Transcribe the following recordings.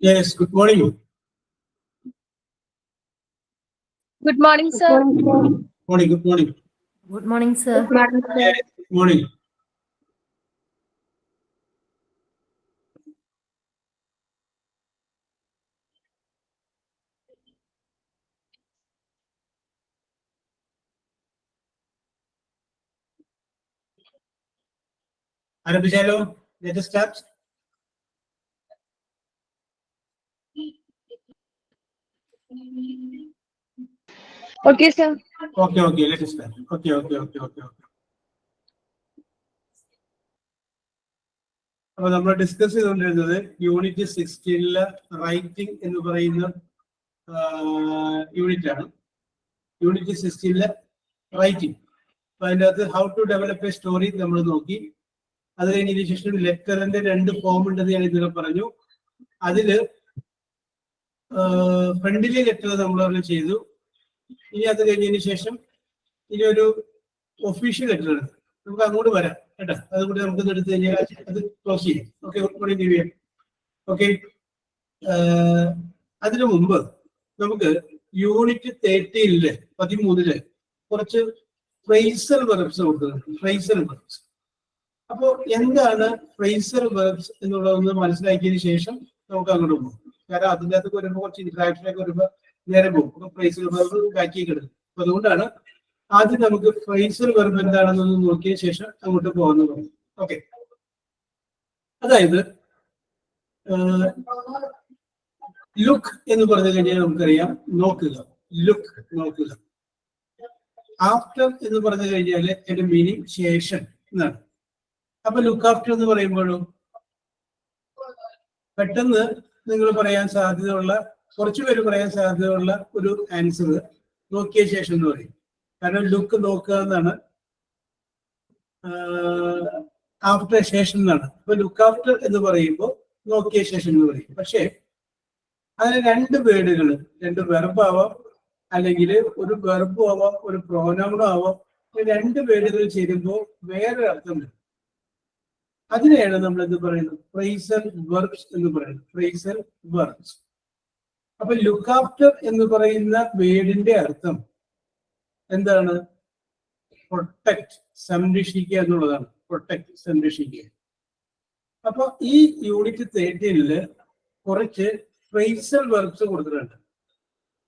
Yes, good morning. Good morning, sir. Morning, good morning. Good morning, sir. Yes, good morning. ആരംഭിച്ചാലോ? Let us start. Okay, sir. Okay, let us start. Okay. അപ്പൊ നമ്മൾ discuss ചെയ്തുകൊണ്ടിരുന്നത് unit 16 writing എന്ന് പറയുന്ന unit ആണ്. Unit 16 writing. അപ്പൊ അതിൻ്റെ അകത്ത് how to develop a story നമ്മൾ നോക്കി. അത് കഴിഞ്ഞതിന് ശേഷം ലെറ്ററിന്റെ 2 ഫോം ഉണ്ടെന്ന് ഞാൻ ഇതുവരെ പറഞ്ഞു. അതില് ഫ്രണ്ടിലെ ലെറ്റർ നമ്മൾ ചെയ്തു. ഇനി അത് കഴിഞ്ഞതിന് ശേഷം ഇനി ഒരു ഒഫീഷ്യൽ ലെറ്റർ ഉണ്ട്, നമുക്ക് അങ്ങോട്ട് വരാം കേട്ടോ. അതുകൂടി നമുക്ക് എടുത്തു കഴിഞ്ഞാൽ അത് ക്ലോസ് ചെയ്യും. ഓക്കെ, ഗുഡ് ദിവ്യ. ഓക്കെ, അതിനു മുമ്പ് നമുക്ക് യൂണിറ്റ് 13 13 കുറച്ച് ഫ്രേസൽ വെർബ്സ് കൊടുക്കുന്നുണ്ട്. Phrasal verbs. അപ്പോ എന്താണ് ഫ്രേസൽ വെർബ്സ് എന്നുള്ളതൊന്ന് മനസ്സിലാക്കിയതിനു ശേഷം നമുക്ക് അങ്ങോട്ട് പോകും. കാരണം അതിൻ്റെ അകത്ത് വരുമ്പോൾ കുറച്ച് ഇന്ററാക്ഷൻ ഒക്കെ വരുമ്പോൾ നേരെ പോകും. ഫ്രേസൽ വെർബ് ബാക്കി കിടക്കും. അപ്പൊ അതുകൊണ്ടാണ് ആദ്യം നമുക്ക് ഫ്രേസൽ വെർബ് എന്താണെന്നൊന്ന് നോക്കിയ ശേഷം അങ്ങോട്ട് പോകുന്നത്. ഓക്കെ, അതായത് ലുക്ക് എന്ന് പറഞ്ഞു കഴിഞ്ഞാൽ നമുക്കറിയാം നോക്കുക, ലുക്ക് നോക്കുക. ആഫ്റ്റർ എന്ന് പറഞ്ഞു കഴിഞ്ഞാൽ അതിന്റെ മീനിങ് ശേഷം എന്നാണ്. അപ്പൊ ലുക്ക് ആഫ്റ്റർ എന്ന് പറയുമ്പോഴും പെട്ടെന്ന് നിങ്ങൾ പറയാൻ സാധ്യതയുള്ള, കുറച്ചുപേര് പറയാൻ സാധ്യതയുള്ള ഒരു ആൻസർ നോക്കിയ ശേഷം എന്ന് പറയും. കാരണം ലുക്ക് നോക്കുക എന്നാണ്, ആഫ്റ്റർ ശേഷം എന്നാണ്. അപ്പൊ ലുക്ക് ആഫ്റ്റർ എന്ന് പറയുമ്പോൾ നോക്കിയ ശേഷം എന്ന് പറയും. പക്ഷേ അതിന് 2 വേർഡുകൾ, 2 വെർബ് ആവാം, അല്ലെങ്കിൽ ഒരു വെർബും ആവാം, ഒരു പ്രോനൗണും ആവാം. 2 വേർഡുകൾ ചേരുമ്പോൾ വേറെ അർത്ഥം വരും. അതിനെയാണ് നമ്മൾ എന്ത് പറയുന്നത്? ഫ്രേസൽ വെർബ്സ് എന്ന് പറയുന്നത്. Phrasal verbs. അപ്പൊ ലുക്ക് ആഫ്റ്റർ എന്ന് പറയുന്ന വേർഡിന്റെ അർത്ഥം എന്താണ്? പ്രൊട്ടക്ട്, സംരക്ഷിക്കുക എന്നുള്ളതാണ്. പ്രൊട്ടക്ട്, സംരക്ഷിക്കുക. അപ്പൊ ഈ യൂണിറ്റ് 13 കുറച്ച് ഫ്രേസൽ വെർബ്സ് കൊടുത്തിട്ടുണ്ട്.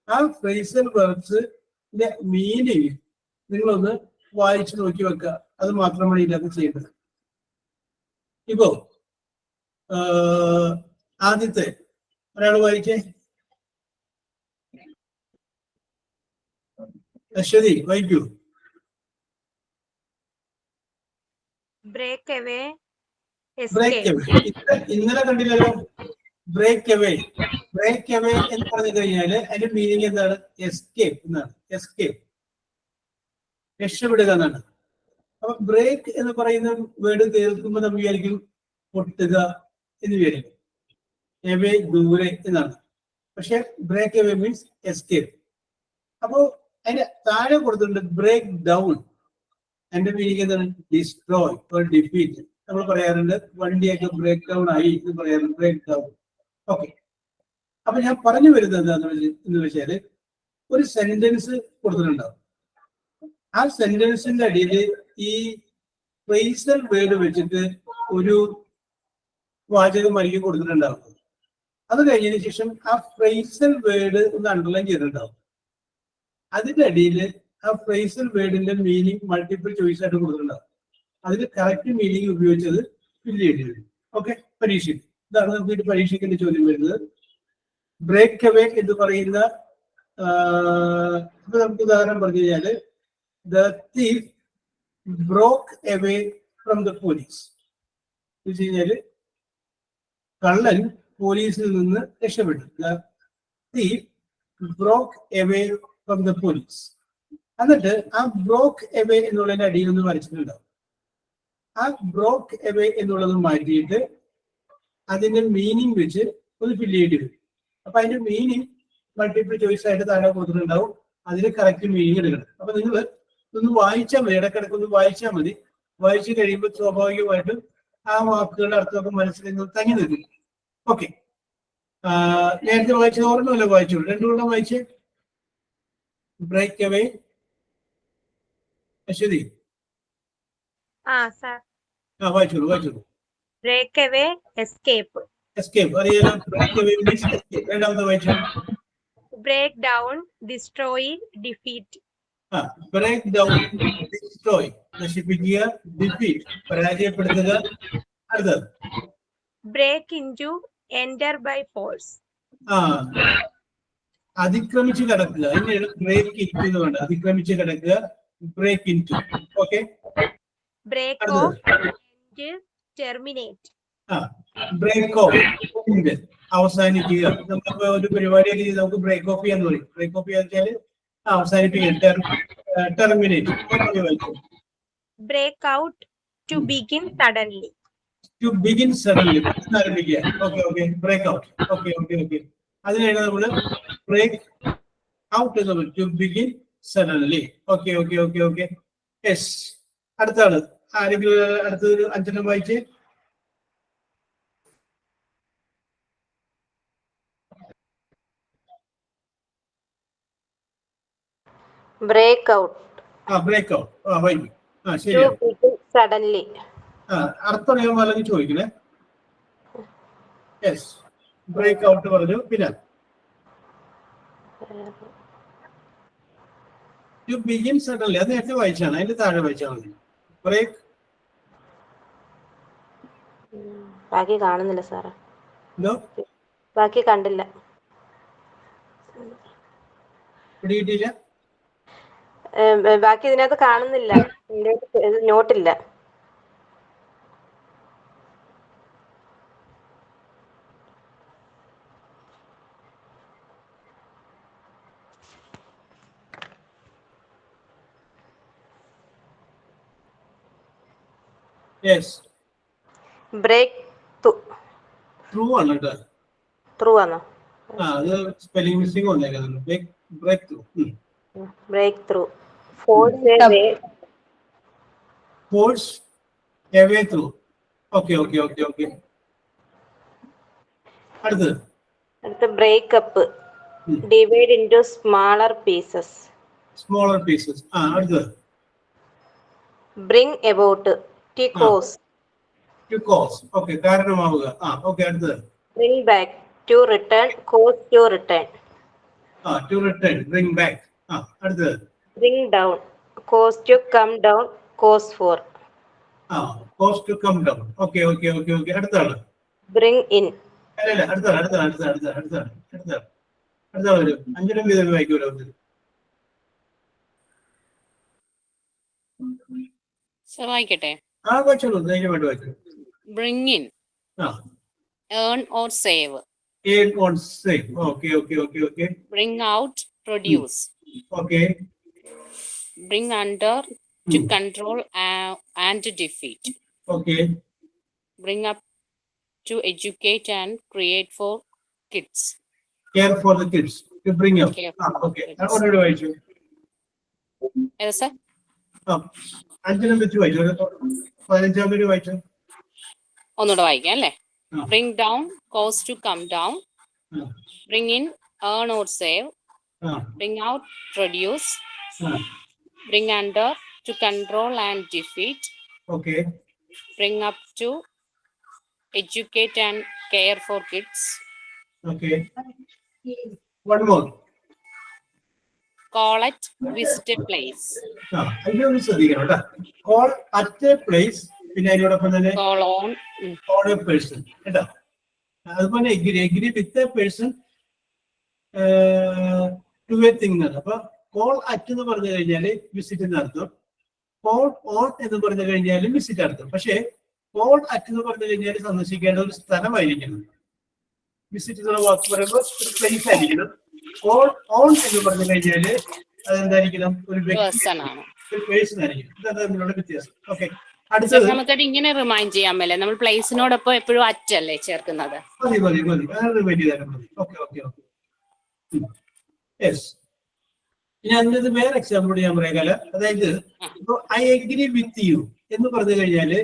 ആ ഫ്രേസൽ വെർബ്സിന്റെ മീനിങ് നിങ്ങളൊന്ന് വായിച്ചു നോക്കി വെക്കുക. അത് മാത്രമാണ് ഇതിനകത്ത് ചെയ്യേണ്ടത്. ഇപ്പോ ആദ്യത്തെ ഒരാൾ വായിച്ചേ. അശ്വതി വായിക്കൂ. Break away, break away. ഇന്നലെ കണ്ടില്ലല്ലോ. Break away. ബ്രേക്ക് അവേ എന്ന് പറഞ്ഞു കഴിഞ്ഞാല് അതിന്റെ മീനിങ് എന്താണ്? എസ്കേപ്പ് എന്നാണ്. എസ്കേപ്പ്, രക്ഷപ്പെടുക എന്നാണ്. അപ്പൊ ബ്രേക്ക് എന്ന് പറയുന്ന വേർഡ് കേൾക്കുമ്പോൾ നമ്മൾ വിചാരിക്കും പൊട്ടുക എന്ന് വിചാരിക്കും. എവേ, ദൂരെ എന്നാണ്. പക്ഷെ ബ്രേക്ക് അവേ മീൻസ് എസ്കേപ്പ്. അപ്പോ അതിന്റെ താഴെ കൊടുത്തിട്ടുണ്ട് ബ്രേക്ക് ഡൗൺ. അതിന്റെ മീനിങ് എന്താണ്? Destroy or defeat. നമ്മൾ പറയാറുണ്ട് വണ്ടിയൊക്കെ ബ്രേക്ക് ഡൗൺ ആയി എന്ന് പറയാറുണ്ട്, ബ്രേക്ക് ഡൗൺ. ഓക്കെ, അപ്പൊ ഞാൻ പറഞ്ഞു വരുന്നത് എന്താണെന്ന് വെച്ചാല് ഒരു സെന്റൻസ് കൊടുത്തിട്ടുണ്ടാവും. ആ സെന്റൻസിന്റെ അടിയിൽ ഈ ഫ്രേസൽ വേർഡ് വെച്ചിട്ട് ഒരു വാചകം ആയിരിക്കും കൊടുത്തിട്ടുണ്ടാവും. അത് കഴിഞ്ഞതിന് ശേഷം ആ ഫ്രേസൽ വേർഡ് ഒന്ന് അണ്ടർലൈൻ ചെയ്തിട്ടുണ്ടാവും. അതിന്റെ അടിയിൽ ആ ഫ്രേസൽ വേർഡിന്റെ മീനിങ് മൾട്ടിപ്പിൾ ചോയ്സ് ആയിട്ട് കൊടുത്തിട്ടുണ്ടാവും. അതിൽ കറക്റ്റ് മീനിങ് ഉപയോഗിച്ചത് ഫില്ല് ചെയ്യേണ്ടി വരും. ഓക്കെ, പരീക്ഷയ്ക്ക് ഇതാണ് നമുക്ക് പരീക്ഷയ്ക്ക് ചോദ്യം വരുന്നത്. ബ്രേക്ക് അവേ എന്ന് പറയുന്ന ഇപ്പൊ നമുക്ക് ഉദാഹരണം പറഞ്ഞു കഴിഞ്ഞാല് the thief broke away from the police എന്ന് വെച്ച് കഴിഞ്ഞാല് കള്ളൻ പോലീസിൽ നിന്ന് രക്ഷപ്പെട്ടു. The thief broke away from the police. എന്നിട്ട് ആ ബ്രോക്ക് അവേ എന്നുള്ളതിന്റെ അടിയിൽ ഒന്ന് വരച്ചിട്ടുണ്ടാവും. ആ ബ്രോക്ക് അവേ എന്നുള്ളത് മാറ്റിയിട്ട് അതിന്റെ മീനിങ് വെച്ച് ഒന്ന് ഫില്ല് ചെയ്യേണ്ടി വരും. അപ്പൊ അതിന്റെ മീനിങ് മൾട്ടിപ്പിൾ ചോയ്സ് ആയിട്ട് താഴെ കൊടുത്തിട്ടുണ്ടാവും. അതിന് കറക്റ്റ് മീനിങ് എടുക്കണം. അപ്പൊ നിങ്ങൾ ഒന്ന് വായിച്ചാൽ മതി, ഇടക്കിടക്ക് ഒന്ന് വായിച്ചാൽ മതി. വായിച്ചു കഴിയുമ്പോൾ സ്വാഭാവികമായിട്ടും ആ വാക്കുകളുടെ അർത്ഥമൊക്കെ മനസ്സിൽ നിന്ന് തങ്ങി നിൽക്കും. ഓക്കെ, നേരത്തെ വായിച്ചത് ഓർമ്മയല്ലേ വായിച്ചോളൂ, രണ്ടുകൂടെ വായിച്ച്. Break away. അശ്വതി sir. വായിച്ചോളൂ വായിച്ചോളൂ. Break away, escape. എസ്കേപ്പ് അറിയാലോ. Break away means escape. രണ്ടാമത്തെ വായിച്ചോ. Break down, destroy, defeat. Break down, destroy നശിപ്പിക്കുക, ഡിഫീറ്റ് പരാജയപ്പെടുത്തുക. അടുത്തത് Break into, enter by force. അതിക്രമിച്ച് കടക്കുക. അതിനെയാണ് ബ്രേക്ക് ഇൻടു എന്ന് പറയുന്നത്. അതിക്രമിച്ച് കടക്കുക, ബ്രേക്ക് ഇൻടു. ഓക്കെ. Break അടുത്തത് off, end, terminate. Break off, അവസാനിക്കുക. നമ്മളിപ്പോ ഒരു പരിപാടിയൊക്കെ ചെയ്ത് നമുക്ക് ബ്രേക്ക് ഓഫ് ചെയ്യാന്ന് പറയും. ബ്രേക്ക് ഓഫ് ചെയ്യാന്ന് വെച്ചാൽ അവസാനിപ്പിക്കുക, terminate. Break out, to begin suddenly. To begin suddenly, ആരംഭിക്കുക. Okay okay. Break out. Okay okay okay. അതിനാണ് നമ്മള് ബ്രേക്ക് ഔട്ട് എന്ന് പറയും. To begin suddenly. Okay okay okay okay. Yes. അടുത്ത ആള് ആരെങ്കിലും അടുത്തൊരു 5 വായിച്ച്. Break out. Break out. വായിക്കും. ശരിയാ. To begin suddenly. അർത്ഥം അറിയാൻ അല്ലെങ്കിൽ ചോദിക്കണേ. യെസ്. ബ്രേക്ക് ഔട്ട് പറഞ്ഞു. പിന്നെ ടു ബിഗിൻ സഡൻലി, അത് നേരത്തെ വായിച്ചാണ്. അതിന്റെ താഴെ വായിച്ചാൽ മതി. ബ്രേക്ക്. ബാക്കി കാണുന്നില്ല സാറേ. എന്തോ ബാക്കി കണ്ടില്ല. പിടികിട്ടിയില്ല. ബാക്കി ഇതിനകത്ത് കാണുന്നില്ല. നോട്ടില്ല. യെസ്. ബ്രേക്ക് ത്രൂ ആണ് കേട്ടോ. ത്രൂ ആണോ? അത് സ്പെല്ലിംഗ് മിസ്റ്റേക്ക് വന്നേക്കുന്നത്. Break through. Break through. Force away. Force away through. Okay okay okay okay. അടുത്ത് break up. Divide into smaller pieces. Smaller pieces. അടുത്തത് bring about. To cause. To cause. Okay. കാരണമാവുക. Okay. അടുത്തത് bring back. To return. Cause to return. To return, bring back. അടുത്തത് bring down. Cause to come down. Cause for. Cause to come down. Okay okay okay okay. അടുത്താണ് bring in. അല്ല അടുത്താണ് വരും. 5 വീതം വായിക്കൂലോ. വായിക്കട്ടെ. വായിച്ചോളൂ. ധൈര്യമായിട്ട് വായിച്ചോളൂ. Bring in, earn or save. Earn or save. Okay okay okay okay. Bring out, produce. Okay. Bring under, to control and defeat. Okay. Bring up, to educate and create for kids. Care for the kids. To bring up. Care for Okay. kids. I wanted to write you. Yes, sir. 5 വെച്ച് വായിച്ചു. 15 വായിച്ചു. ഒന്നുകൂടെ വായിക്കാം അല്ലേ? Bring down, cause to come down. Bring in, earn or save. Bring out, produce. Bring under, to control and defeat. Okay. Bring up, to educate and care for kids. Okay. One more. Call at, visit a place. അതിനൊന്ന് ശ്രദ്ധിക്കണം കേട്ടോ. Call at a place. പിന്നെ അതിനോടൊപ്പം തന്നെ Call on. on a person കേട്ടോ. അതുപോലെ agree with a person to a thing എന്നാണ്. അപ്പൊ കോൾ അറ്റ് എന്ന് പറഞ്ഞു കഴിഞ്ഞാല് വിസിറ്റ് എന്ന് അർത്ഥം. കോൾ ഓൺ എന്ന് പറഞ്ഞു കഴിഞ്ഞാലും വിസിറ്റ് അർത്ഥം. പക്ഷേ കോൾ അറ്റ് എന്ന് പറഞ്ഞു കഴിഞ്ഞാൽ സന്ദർശിക്കേണ്ട ഒരു സ്ഥലമായിരിക്കണം. വിസിറ്റ് എന്നുള്ള വാക്ക് പറയുമ്പോൾ ഒരു പ്ലേസ് ആയിരിക്കണം. കോൾ ഓൺ എന്ന് പറഞ്ഞു കഴിഞ്ഞാല് അതെന്തായിരിക്കണം? ഒരു Person ആണ്. ഒരു പേഴ്സൺ ആയിരിക്കണം. ഇതാണ് തമ്മിലുള്ള വ്യത്യാസം. ഓക്കെ. സർ, അടുത്തത് നമുക്കത് ഇങ്ങനെ റിമൈൻഡ് ചെയ്യാൻ മേലെ, നമ്മൾ പ്ലേസിനോടൊപ്പം എപ്പോഴും അറ്റല്ലേ ചേർക്കുന്നത്? മതി. അങ്ങനെ റിമൈൻഡ് ചെയ്താലും മതി. Okay okay okay. യെസ്. ഇനി അതിനകത്ത് വേറെ എക്സാമ്പിൾ കൂടി ഞാൻ പറയാം. അതായത് ഐ അഗ്രി വിത്ത് യു എന്ന് പറഞ്ഞു കഴിഞ്ഞാല്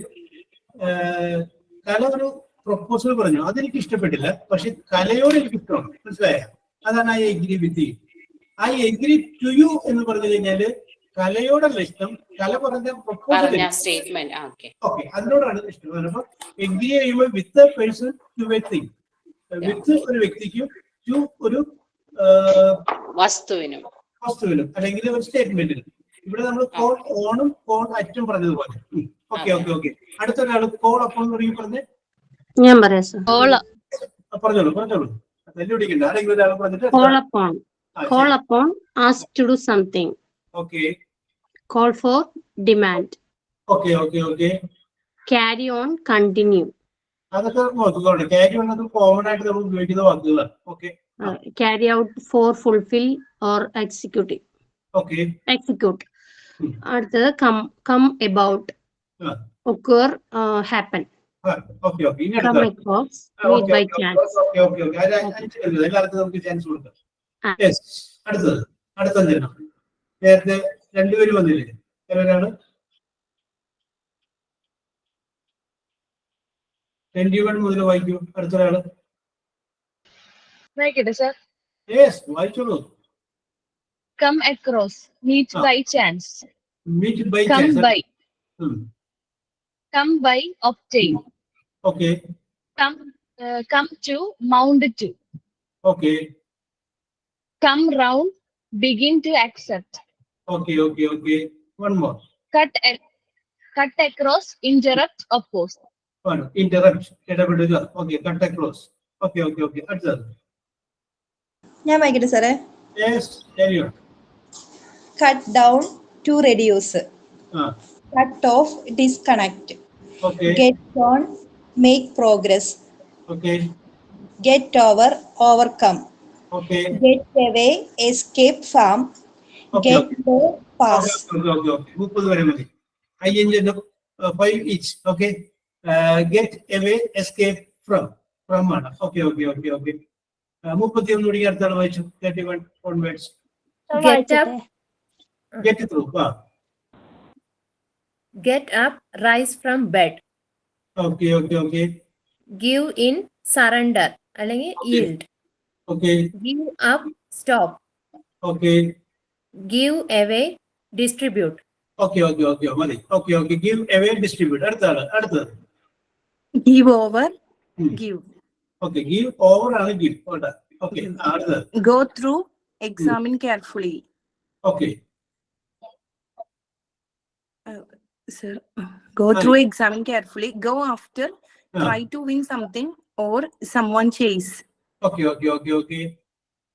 കല ഒരു പ്രൊപ്പോസൽ പറഞ്ഞു, അതെനിക്ക് ഇഷ്ടപ്പെട്ടില്ല, പക്ഷെ കലയോട് എനിക്ക് ഇഷ്ടമാണ്. മനസ്സിലായോ? അതാണ് I agree with you. I agree to you എന്ന് പറഞ്ഞു കഴിഞ്ഞാല് കലയോടല്ല ഇഷ്ടം, കല പറഞ്ഞ പ്രൊപ്പോസൽ സ്റ്റേറ്റ്മെന്റ്. ഓക്കെ, അതിനോടാണ് ഇഷ്ടം. അപ്പൊ എഗ്രി ചെയ്യുമ്പോൾ with a person to a thing, with ഒരു വ്യക്തിക്കും ടു ഒരു വസ്തുവിനും അല്ലെങ്കിൽ ഒരു സ്റ്റേറ്റ്മെന്റിനും. ഇവിടെ നമ്മൾ കോൾ ഓണും കോൾ അറ്റും പറഞ്ഞതുപോലെ. Okay okay okay. അടുത്ത ഒരാൾ കോൾ അപ്പോൾ എന്ന് പറയും പറഞ്ഞേ. ഞാൻ പറയാം സർ. പറഞ്ഞോളൂ പറഞ്ഞോളൂ, വെല്ലുവിളിക്കണ്ട. ആരെങ്കിലും ഒരാൾ പറഞ്ഞിട്ട് Call upon, ask to do something. Okay Call for, demand. Okay okay okay. Carry on, continue. അതൊക്കെ നോക്കിക്കോട്ടെ. ക്യാരി ഉള്ളത് കോമൺ ആയിട്ട് നമ്മൾ ഉപയോഗിക്കുന്ന വാക്കുകളാണ്. Okay Carry out, for, fulfill or execute. Okay. Execute. അടുത്തത് come about, occur, happen. Okay okay. ഇനി Come അടുത്ത across, meet by chance. Okay okay okay. എല്ലാവർക്കും നമുക്ക് ചാൻസ് കൊടുക്കാം. യെസ്. അടുത്ത അഞ്ചെണ്ണം. നേരത്തെ രണ്ടുപേരും വന്നില്ലേ? ഏവരാണ്? 21 മുതൽ വായിക്കൂ. അടുത്തൊരാള്. sir. യെസ്, വായിച്ചോളൂ. Come across, meet by chance. Meet by Come chance. by, come by, obtain. Okay Come to, mount to. Okay Come round, begin to accept. Okay okay okay. One more. Cut across, interrupt, oppose. Interrupt, ഇടപെടുക. Okay, cut across. Okay okay okay. അടുത്തത്. ഞാൻ വായിക്കട്ടെ സാറേ. Yes, carry on. Cut down, to reduce. Cut off, disconnect. Okay. Get on, make progress. Okay. Get over, overcome. Okay. Get away, escape from. Okay, Get okay. low, pass. Okay, okay, okay. 30 വരെ മതി. ING 5 each. Okay. Get away, escape from ആണ്. Okay, okay, okay, okay. 31 കൂടി അടുത്താണ് വായിച്ചു. 31 onwards. Get up, Get through. get up, rise from bed. Okay, okay, okay. Give in, surrender. അല്ലെങ്കിൽ yield. Okay, Give up, stop. okay. Give away, distribute. Okay, okay, okay. മതി. Okay, okay. Give away, distribute. അടുത്തത്. Give over, give. Okay, give over ആണ് give. Okay, അടുത്തത്. Go through, examine carefully. Okay. Sir, go through, examine carefully. Go after, try to win something or someone chase. Okay, okay, okay, okay.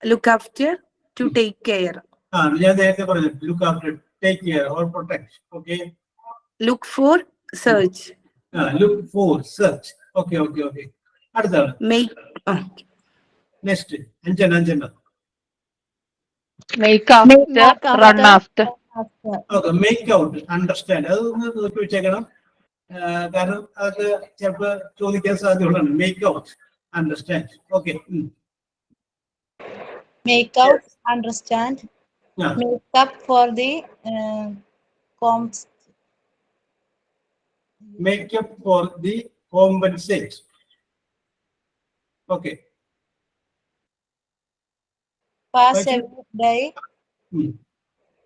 Look after, to take care. ഞാൻ നേരത്തെ പറഞ്ഞു. Look after, take care or protect. Okay. Look for, search. Look for, search. Okay, okay, okay. അടുത്താണ്. Make. Next. അഞ്ചെണ്ണം. Make after, run after. Okay, make out, understand. അത് ഒന്ന് നോക്കി വെച്ചേക്കണം. കാരണം അത് ചിലപ്പോ ചോദിക്കാൻ സാധ്യതയുള്ളതാണ്. Make out, understand. Okay. Make out, understand. Yeah. Make up for the Make up for the compensate. Okay. pass Okay. away by,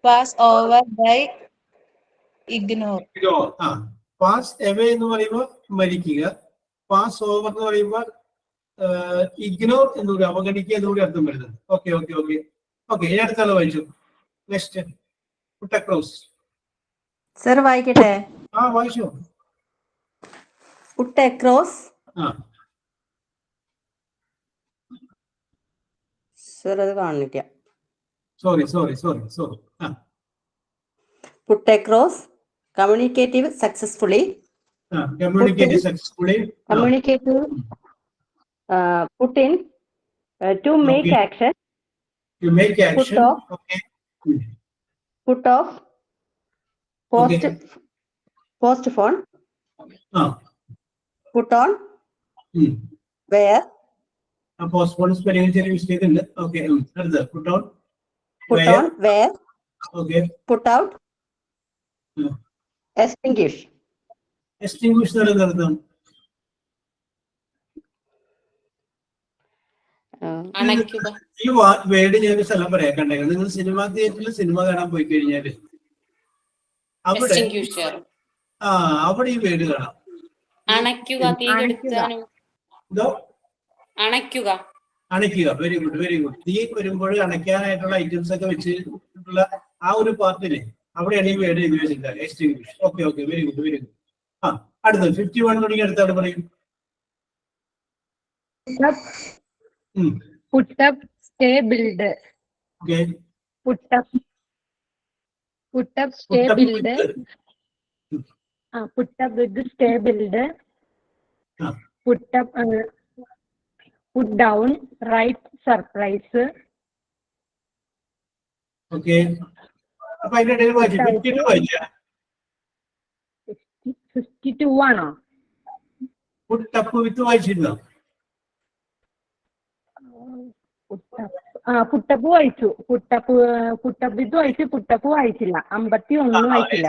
Pass over by, ignore. Pass away എന്ന് പറയുമ്പോൾ മരിക്കുക, പാസ് ഓവർ എന്ന് പറയുമ്പോൾ ഇഗ്നോർ എന്നുകൂടി, അവഗണിക്കുക എന്നുകൂടി അർത്ഥം വരുന്നത്. Okay okay okay okay. ഇനി അടുത്താളെ വായിച്ചു. നെക്സ്റ്റ്. പുട്ട് അക്രോസ്. സർ വായിക്കട്ടെ. വായിച്ചു. Put across. സർ അത് കാണില്ല. Sorry. Put across, communicative successfully. Communicating successfully. Communicative, put in, to make Okay. action. To make action. Put off. Okay. Put off, Okay. postpone. Put on, wear. Postpone spelling ചെറിയ mistake ഉണ്ട്. Okay. അടുത്ത. Put on. Put Wear. on, wear. Okay. Put out, extinguish. Extinguish എന്ന് പറയുന്നത് അർത്ഥം അണയ്ക്കുക. ഈ word ഞാൻ ഒരു സ്ഥലം പറയാൻ കണ്ടേക്കുന്നത്. നിങ്ങൾ സിനിമാ തിയേറ്ററിൽ സിനിമ കാണാൻ പോയി കഴിഞ്ഞാല് അവിടെ Extinguisher. അവിടെ ഈ വേർഡ് കാണാം. അണയ്ക്കുക, തീ കെടുത്താനും. ഇതോ അണയ്ക്കുക. അണയ്ക്കുക. Very good, very good. തീ വരുമ്പോൾ അണയ്ക്കാനായിട്ടുള്ള ഐറ്റംസ് ഒക്കെ വെച്ചിട്ടുള്ള ആ ഒരു പാർട്ടില് അവിടെയാണ് ഈ വേർഡ് എഴുതി വെച്ചിട്ടുള്ളത്. Extinguish. Okay okay, very good, very good. അടുത്തത് 51 തുടങ്ങി അടുത്താണ് പറയും. Put up, stay, build. Okay. Put up, stay, build. Put up with stay, build. Put up, put down, write, surprise. Okay. അപ്പൊ അതിന്റെ ഇടയിൽ വായിച്ചു 52 വായിച്ചാ 52 ആണോ? പുട്ടപ്പ് വിത്ത് വായിച്ചിരുന്നോ? പുട്ടപ്പ് വായിച്ചു. പുട്ടപ്പ് ഇത് വായിച്ചു. പുട്ടപ്പ് വായിച്ചില്ല. 51 വായിച്ചില്ല.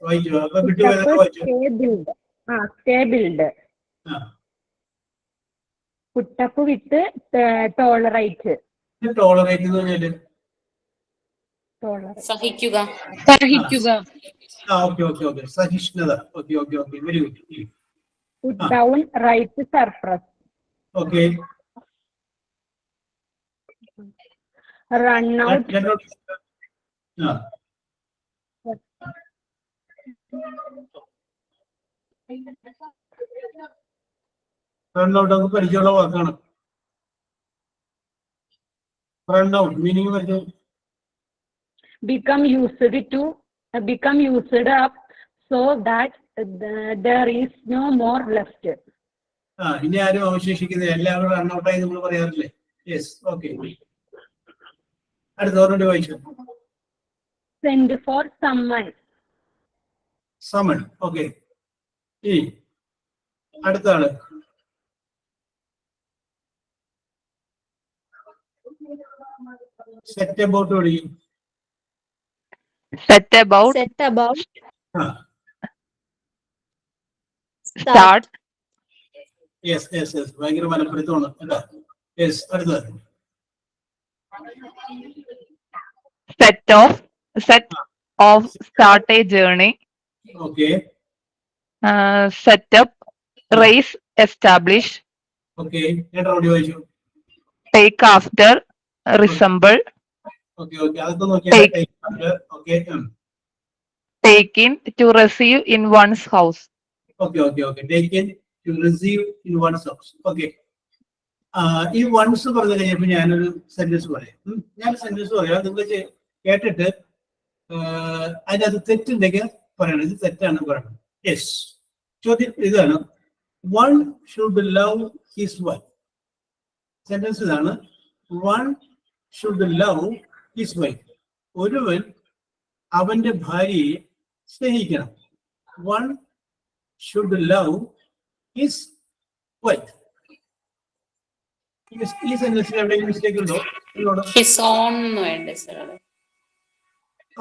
വായിച്ചു. അപ്പൊ വിട്ടുപോയതൊക്കെ വായിച്ചു. Stay build. Put up with tolerate. Tolerate എന്ന് പറഞ്ഞാല് സഹിക്കുക. Okay okay okay. സഹിഷ്ണുത. Okay okay okay, very good. Put down, write, surprise. Okay. Run out. Run out നമുക്ക് പരിചയമുള്ള വാക്കാണ്. റൺ ഔട്ട് മീനിങ് പരിചയം. become used up so that there is no more left. ഇനി ആരും അവശേഷിക്കുന്നില്ല, എല്ലാവരും റൺ ഔട്ടായി നമ്മൾ പറയാറില്ലേ? Yes, okay. അടുത്ത ഓർമ്മ വായിച്ചു. send for someone. Someone. Okay. ഈ അടുത്ത ആള് സെറ്റ് അബൌട്ട് തുടങ്ങി. set about, start. Yes yes yes, ഭയങ്കര മലപ്പുറത്താണ് അല്ലേ? യെസ്. അടുത്തത് set off, start a journey. Okay. set up, raise, establish. Okay. ഞാൻ റൗണ്ടി വായിച്ചു. take after, resemble. Okay okay, അതൊക്കെ നോക്കിയാൽ. Okay. take in, to receive in one's house. Okay okay okay. Take in, to receive in one's house. Okay. ഈ one's പറഞ്ഞു കഴിഞ്ഞപ്പോ ഞാനൊരു sentence പറയാം. ഞാൻ സെന്റൻസ് പറയാം, നിങ്ങൾ കേട്ടിട്ട് അതിനകത്ത് തെറ്റുണ്ടെങ്കിൽ പറയണം. ഇത് തെറ്റാണ് പറയണം. യെസ്. ചോദ്യം ഇതാണ്. One should love his wife. Sentence ഇതാണ്. One should love his wife. ഒരുവൻ അവന്റെ ഭാര്യയെ സ്നേഹിക്കണം. One should love his wife. ഈ സെന്റൻസിൽ എവിടെയെങ്കിലും മിസ്റ്റേക്ക് ഉണ്ടോ? His own എന്ന് വേണ്ടേ സർ?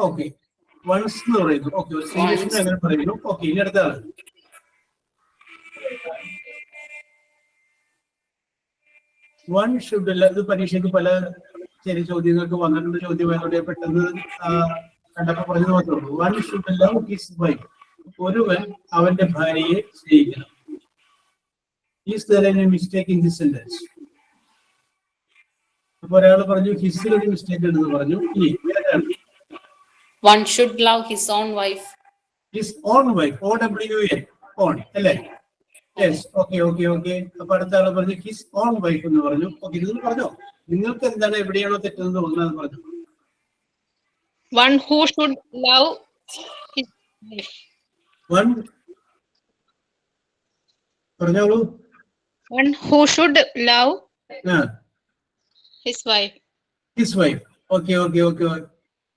ഓക്കെ. വൺസ് എന്ന് പറയുന്നു. ഓക്കെ. സീരിയസിന് അങ്ങനെ പറയുന്നു. ഓക്കെ. ഇനി അടുത്ത ആള്. One should love. ഇത് പരീക്ഷയ്ക്ക് പല ചെറിയ ചോദ്യങ്ങൾക്ക് വന്നിട്ടുണ്ട്. ചോദ്യമായതോടെ പെട്ടെന്ന് കണ്ടപ്പോ പറഞ്ഞത് മാത്രമേ ഉള്ളൂ. One should love his wife. ഒരുവൻ അവന്റെ ഭാര്യയെ സ്നേഹിക്കണം. Is there any mistake in this sentence? അപ്പൊ ഒരാൾ പറഞ്ഞു ഹിസിൽ ഒരു മിസ്റ്റേക്ക് ഉണ്ടെന്ന് പറഞ്ഞു. ഇനി One should love his own wife. His own wife. OWN, on അല്ലേ? യെസ്. Okay okay okay. അപ്പൊ അടുത്ത ആള് പറഞ്ഞു ഹിസ് ഓൺ വൈഫ് എന്ന് പറഞ്ഞു. ഓക്കെ. നിങ്ങൾ പറഞ്ഞോ, നിങ്ങൾക്ക് എന്താണ് എവിടെയാണോ തെറ്റെന്ന് തോന്നുന്നത് പറഞ്ഞു. one who should love his wife. One പറഞ്ഞോളൂ. one who should love his wife. His wife. Okay okay okay.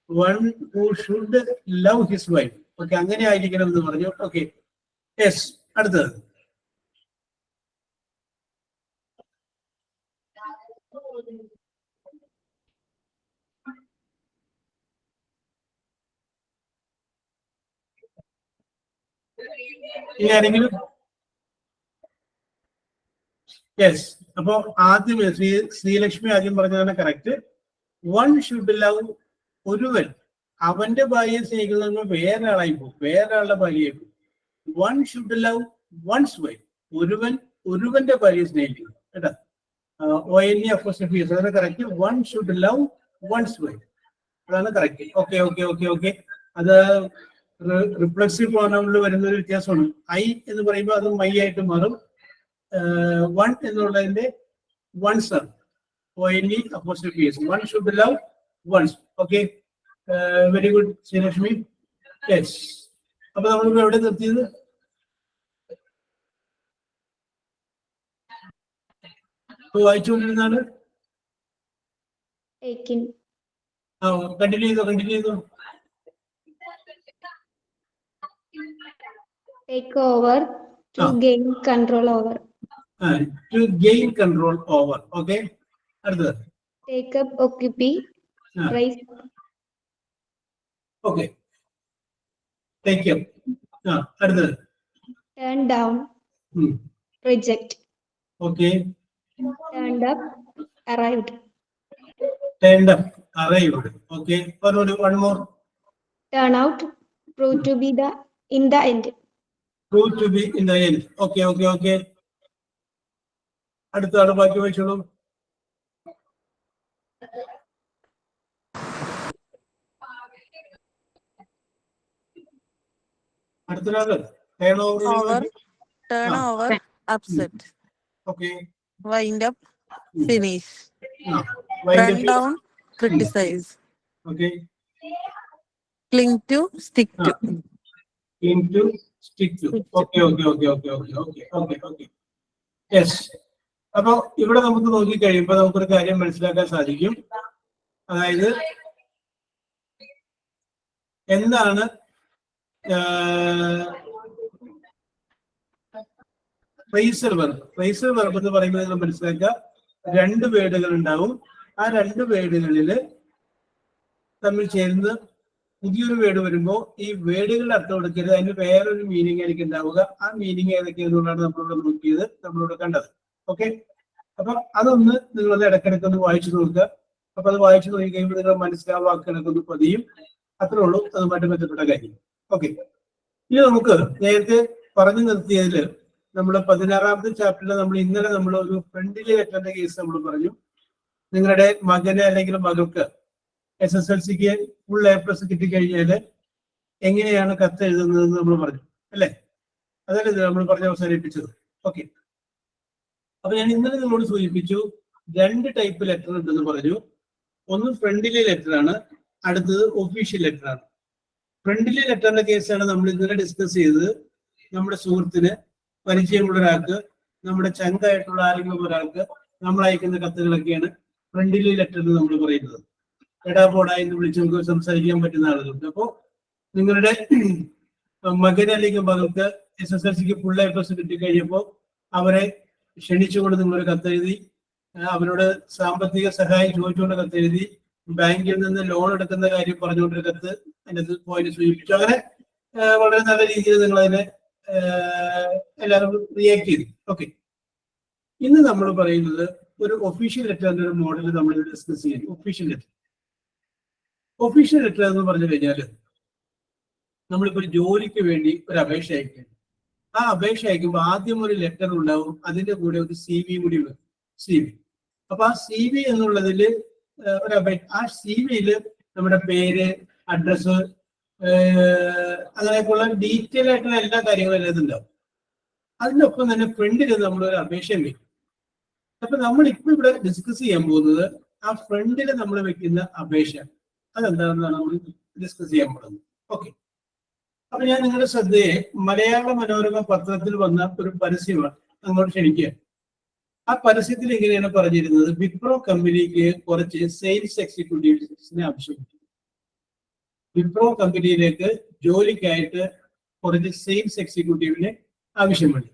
One who should love his wife. Okay, അങ്ങനെ ആയിരിക്കണം എന്ന് പറഞ്ഞു. ഓക്കെ. യെസ്. അടുത്തത് ഇനി ആരെങ്കിലും യെസ്. അപ്പോ ആദ്യം ശ്രീലക്ഷ്മി ആദ്യം പറഞ്ഞതാണ് കറക്റ്റ്. വൺ ഷുഡ് ലവ്, ഒരുവൻ അവന്റെ ഭാര്യയെ സ്നേഹിക്കുന്ന വേറെ ആളായി പോകും, വേറെ ആളുടെ ഭാര്യയായി പോകും. One should love one's wife, ഒരുവന്റെ ഭാര്യയെ സ്നേഹിക്കുന്നു കേട്ടോ. ONE അപ്പോസ്ട്രോഫി അതാണ് correct. One should love one's wife, അതാണ് correct. Okay okay okay okay. അത് റിഫ്ലക്സീവ് പ്രോനൗണിൽ വരുന്ന ഒരു വ്യത്യാസമാണ്. ഐ എന്ന് പറയുമ്പോൾ അത് മൈ ആയിട്ട് മാറും. വൺ എന്നുള്ളതിന്റെ വൺസ് ആണ്. ONE apostrophe s. One should love one's. Okay, very good Sreelakshmi. Yes. അപ്പൊ നമ്മളിപ്പോ എവിടെ നിർത്തിയത്? വായിച്ചുകൊണ്ടിരുന്നാണ്. കണ്ടിന്യൂ ചെയ്തോ. Take over to gain control over. To gain control over. Okay. അടുത്തത്. Take up, occupy, rise. Okay. Take up. അടുത്തത്. Turn down, reject. Okay. Turned up, arrived. Turned up, arrived. Okay. One more. Turn out, prove to be in the end. Prove to be in the end. Okay. അടുത്താണ് ബാക്കി വായിച്ചോളൂ. അടുത്തൊരാള് Turn over, upset. Okay. Wind up, finish. Wind Run up. down, criticize. Okay. Cling to, stick to. Into, stick to. Okay. Yes. അപ്പൊ ഇവിടെ നമുക്ക് നോക്കിക്കഴിയുമ്പോൾ നമുക്കൊരു കാര്യം മനസ്സിലാക്കാൻ സാധിക്കും. അതായത് എന്താണ് ഫ്രേസൽ വെർബ്. ഫ്രേസൽ വെർബ് എന്ന് പറയുമ്പോൾ നിങ്ങൾ മനസ്സിലാക്കുക, രണ്ട് വേർഡുകൾ ഉണ്ടാവും. ആ രണ്ട് വേർഡുകളില് തമ്മിൽ ചേർന്ന് പുതിയൊരു വേർഡ് വരുമ്പോൾ ഈ വേർഡുകളുടെ അർത്ഥം കൊടുക്കരുത്, അതിന് വേറൊരു മീനിങ് ആയിരിക്കും ഉണ്ടാവുക. ആ മീനിങ് ഏതൊക്കെയാണെന്നുള്ളതാണ് നമ്മളിവിടെ നോക്കിയത്, നമ്മളിവിടെ കണ്ടത്. ഓക്കെ. അപ്പൊ അതൊന്ന് നിങ്ങളത് ഇടയ്ക്കിടയ്ക്ക് ഒന്ന് വായിച്ചു നോക്കുക. അപ്പൊ അത് വായിച്ചു നോക്കി കഴിയുമ്പോൾ നിങ്ങൾ മനസ്സിലാവാക്കിടക്ക് ഒന്ന് പതിയും. അത്രേ ഉള്ളൂ അതുമായിട്ട് ബന്ധപ്പെട്ട കാര്യം. ഓക്കെ. ഇനി നമുക്ക് നേരത്തെ പറഞ്ഞു നിർത്തിയതില് നമ്മുടെ 16ാമത്തെ ചാപ്റ്ററിൽ ഇന്നലെ നമ്മൾ ഒരു ഫ്രണ്ട്ലി ലെറ്ററിന്റെ കേസ് നമ്മൾ പറഞ്ഞു. നിങ്ങളുടെ മകന് അല്ലെങ്കിൽ മകൾക്ക് SSLCക്ക് ഫുൾ A+ കിട്ടിക്കഴിഞ്ഞാല് എങ്ങനെയാണ് കത്ത് എഴുതുന്നതെന്ന് നമ്മൾ പറഞ്ഞു അല്ലേ? അതല്ലേ നമ്മൾ പറഞ്ഞ് അവസാനിപ്പിച്ചത്. ഓക്കെ. അപ്പൊ ഞാൻ ഇന്നലെ നിങ്ങളോട് സൂചിപ്പിച്ചു, രണ്ട് ടൈപ്പ് ലെറ്റർ ഉണ്ടെന്ന് പറഞ്ഞു. ഒന്ന് ഫ്രണ്ട്ലി ലെറ്റർ ആണ്, അടുത്തത് ഒഫീഷ്യൽ ലെറ്റർ ആണ്. ഫ്രണ്ട്ലി ലെറ്ററിന്റെ കേസാണ് നമ്മൾ ഇന്നലെ ഡിസ്കസ് ചെയ്തത്. നമ്മുടെ സുഹൃത്തിന്, പരിചയമുള്ള ഒരാൾക്ക്, നമ്മുടെ ചങ്കായിട്ടുള്ള ആരെങ്കിലും ഒരാൾക്ക് നമ്മൾ അയക്കുന്ന കത്തുകളൊക്കെയാണ് ഫ്രണ്ട്ലി ലെറ്റർ എന്ന് നമ്മൾ പറയുന്നത്. എടാപോടാ എന്ന് വിളിച്ച് നമുക്ക് സംസാരിക്കാൻ പറ്റുന്ന ആളുകളുണ്ട്. അപ്പോ നിങ്ങളുടെ മകന് അല്ലെങ്കിൽ മകൾക്ക് SSLCക്ക് ഫുൾ A+ കിട്ടിക്കഴിഞ്ഞപ്പോൾ അവരെ ക്ഷണിച്ചുകൊണ്ട് നിങ്ങളൊരു കത്തെഴുതി, അവരോട് സാമ്പത്തിക സഹായം ചോദിച്ചുകൊണ്ട് കത്തെഴുതി, ബാങ്കിൽ നിന്ന് ലോൺ എടുക്കുന്ന കാര്യം പറഞ്ഞുകൊണ്ടൊരു കത്ത് അതിനകത്ത് പോയിന്റ് സൂചിപ്പിച്ചു. അങ്ങനെ വളരെ നല്ല രീതിയിൽ നിങ്ങൾ അതിനെ എല്ലാവരും റിയാക്ട് ചെയ്തു. ഓക്കെ. ഇന്ന് നമ്മൾ പറയുന്നത് ഒരു ഒഫീഷ്യൽ ലെറ്ററിന്റെ ഒരു മോഡൽ നമ്മൾ ഡിസ്കസ് ചെയ്യും. ഒഫീഷ്യൽ ലെറ്റർ എന്ന് പറഞ്ഞു കഴിഞ്ഞാൽ നമ്മളിപ്പോ ഒരു ജോലിക്ക് വേണ്ടി ഒരു അപേക്ഷ അയക്കും. ആ അപേക്ഷ അയക്കുമ്പോൾ ആദ്യം ഒരു ലെറ്റർ ഉണ്ടാവും, അതിന്റെ കൂടെ ഒരു CV കൂടി വരും. CV. അപ്പൊ ആ CV എന്നുള്ളതിൽ ഒരു അപേക്ഷ, ആ CVയില് നമ്മുടെ പേര്, അഡ്രസ്, അങ്ങനെയൊക്കെയുള്ള ഡീറ്റെയിൽ ആയിട്ടുള്ള എല്ലാ കാര്യങ്ങളും അതിനകത്തുണ്ടാവും. അതിനൊപ്പം തന്നെ ഫ്രണ്ടിൽ നമ്മളൊരു അപേക്ഷ വയ്ക്കും. അപ്പൊ നമ്മളിപ്പോ ഇവിടെ ഡിസ്കസ് ചെയ്യാൻ പോകുന്നത് ആ ഫ്രണ്ടിൽ നമ്മൾ വെക്കുന്ന അപേക്ഷ അതെന്താണെന്നാണ് നമ്മൾ ഡിസ്കസ് ചെയ്യാൻ പോകുന്നത്. ഓക്കെ. അപ്പൊ ഞാൻ നിങ്ങളുടെ ശ്രദ്ധയെ മലയാള മനോരമ പത്രത്തിൽ വന്ന ഒരു പരസ്യമാണ് അങ്ങോട്ട് ക്ഷണിക്കുക. ആ പരസ്യത്തിൽ എങ്ങനെയാണ് പറഞ്ഞിരുന്നത്? വിപ്രോ കമ്പനിക്ക് കുറച്ച് സെയിൽസ് എക്സിക്യൂട്ടീവ്സിനെ ആവശ്യമുണ്ട്. വിപ്രോ കമ്പനിയിലേക്ക് ജോലിക്കായിട്ട് കുറച്ച് സെയിൽസ് എക്സിക്യൂട്ടീവിനെ ആവശ്യമുണ്ട്.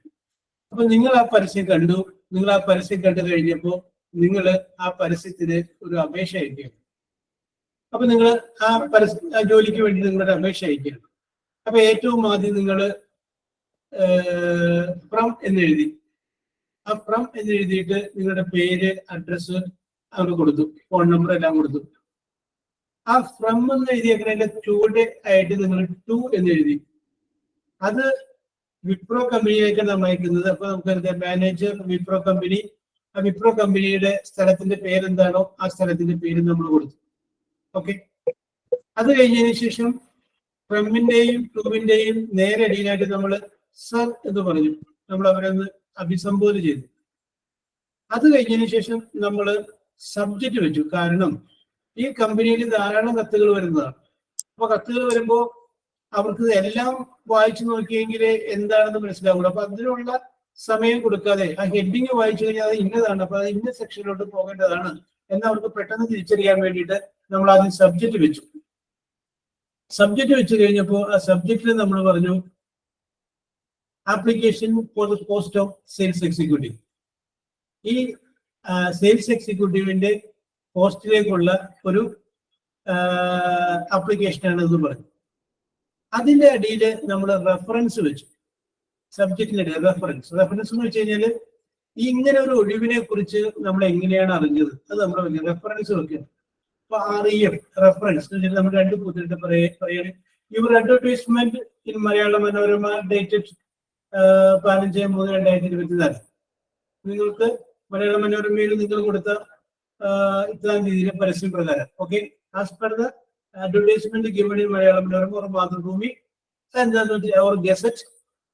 അപ്പൊ നിങ്ങൾ ആ പരസ്യം കണ്ടു. നിങ്ങൾ ആ പരസ്യം കണ്ടു കഴിഞ്ഞപ്പോൾ നിങ്ങൾ ആ പരസ്യത്തിന് ഒരു അപേക്ഷ അയക്കുകയാണ്. അപ്പൊ നിങ്ങൾ ആ ജോലിക്ക് വേണ്ടി നിങ്ങളുടെ അപേക്ഷ അയക്കുകയാണ്. അപ്പൊ ഏറ്റവും ആദ്യം നിങ്ങൾ ഫ്രം എന്നെഴുതി. ആ ഫ്രം എന്ന് എഴുതിയിട്ട് നിങ്ങളുടെ പേര്, അഡ്രസ്സ് അവർ കൊടുത്തു, ഫോൺ നമ്പർ എല്ലാം കൊടുത്തു. ആ ഫ്രം എന്ന് എഴുതിയേക്കുന്നതിന്റെ ചൂട് ആയിട്ട് നിങ്ങൾ ടു എന്ന് എഴുതി. അത് വിപ്രോ കമ്പനിയിലേക്കാണ് നമ്മൾ അയക്കുന്നത്. അപ്പൊ നമുക്ക് മാനേജർ വിപ്രോ കമ്പനി, ആ വിപ്രോ കമ്പനിയുടെ സ്ഥലത്തിന്റെ പേരെന്താണോ ആ സ്ഥലത്തിന്റെ പേര് നമ്മൾ കൊടുത്തു. ഓക്കെ. അത് കഴിഞ്ഞതിന് ശേഷം ഫ്രമിന്റെയും ടൂവിന്റെയും നേരെ അടിയിലായിട്ട് നമ്മൾ സർ എന്ന് പറഞ്ഞു, നമ്മൾ അവരെ ഒന്ന് അഭിസംബോധന ചെയ്തു. അത് കഴിഞ്ഞതിന് ശേഷം നമ്മൾ സബ്ജക്റ്റ് വെച്ചു. കാരണം ഈ കമ്പനിയിൽ ധാരാളം കത്തുകൾ വരുന്നതാണ്. അപ്പൊ കത്തുകൾ വരുമ്പോൾ അവർക്ക് എല്ലാം വായിച്ചു നോക്കിയെങ്കിൽ എന്താണെന്ന് മനസ്സിലാവുള്ളൂ. അപ്പൊ അതിനുള്ള സമയം കൊടുക്കാതെ ആ ഹെഡിങ് വായിച്ചു കഴിഞ്ഞാൽ അത് ഇന്നതാണ്, അപ്പൊ അത് ഇന്ന സെക്ഷനിലോട്ട് പോകേണ്ടതാണ് എന്ന് അവർക്ക് പെട്ടെന്ന് തിരിച്ചറിയാൻ വേണ്ടിയിട്ട് നമ്മൾ ആദ്യം സബ്ജക്റ്റ് വെച്ചു. സബ്ജക്റ്റ് വെച്ച് കഴിഞ്ഞപ്പോൾ ആ സബ്ജക്റ്റിൽ നമ്മൾ പറഞ്ഞു application for the post of sales executive. ഈ സെയിൽസ് എക്സിക്യൂട്ടീവിന്റെ പോസ്റ്റിലേക്കുള്ള ഒരു ആപ്ലിക്കേഷനാണ് എന്ന് പറഞ്ഞു. അതിന്റെ അടിയിൽ നമ്മൾ റെഫറൻസ് വെച്ചു. സബ്ജക്റ്റിന്റെ ഇടയിൽ റെഫറൻസ് എന്ന് വെച്ച് കഴിഞ്ഞാൽ ഇങ്ങനെ ഒരു ഒഴിവിനെ കുറിച്ച് നമ്മൾ എങ്ങനെയാണ് അറിഞ്ഞത് അത് നമ്മൾ റെഫറൻസ് വെക്കുക. അപ്പൊ REF റെഫറൻസ് നമ്മൾ രണ്ട് കൂട്ടിട്ട് പറയുകയാണ്. Your advertisement in Malayala Manorama dated 15/3/2024. നിങ്ങൾക്ക് മലയാള മനോരമയിൽ നിങ്ങൾ കൊടുത്ത ഇത്രാം തീയതിയിലെ പരസ്യം പ്രകാരം. Okay. As per the advertisement given in Malayala Manorama or Mathrubhumi or gazette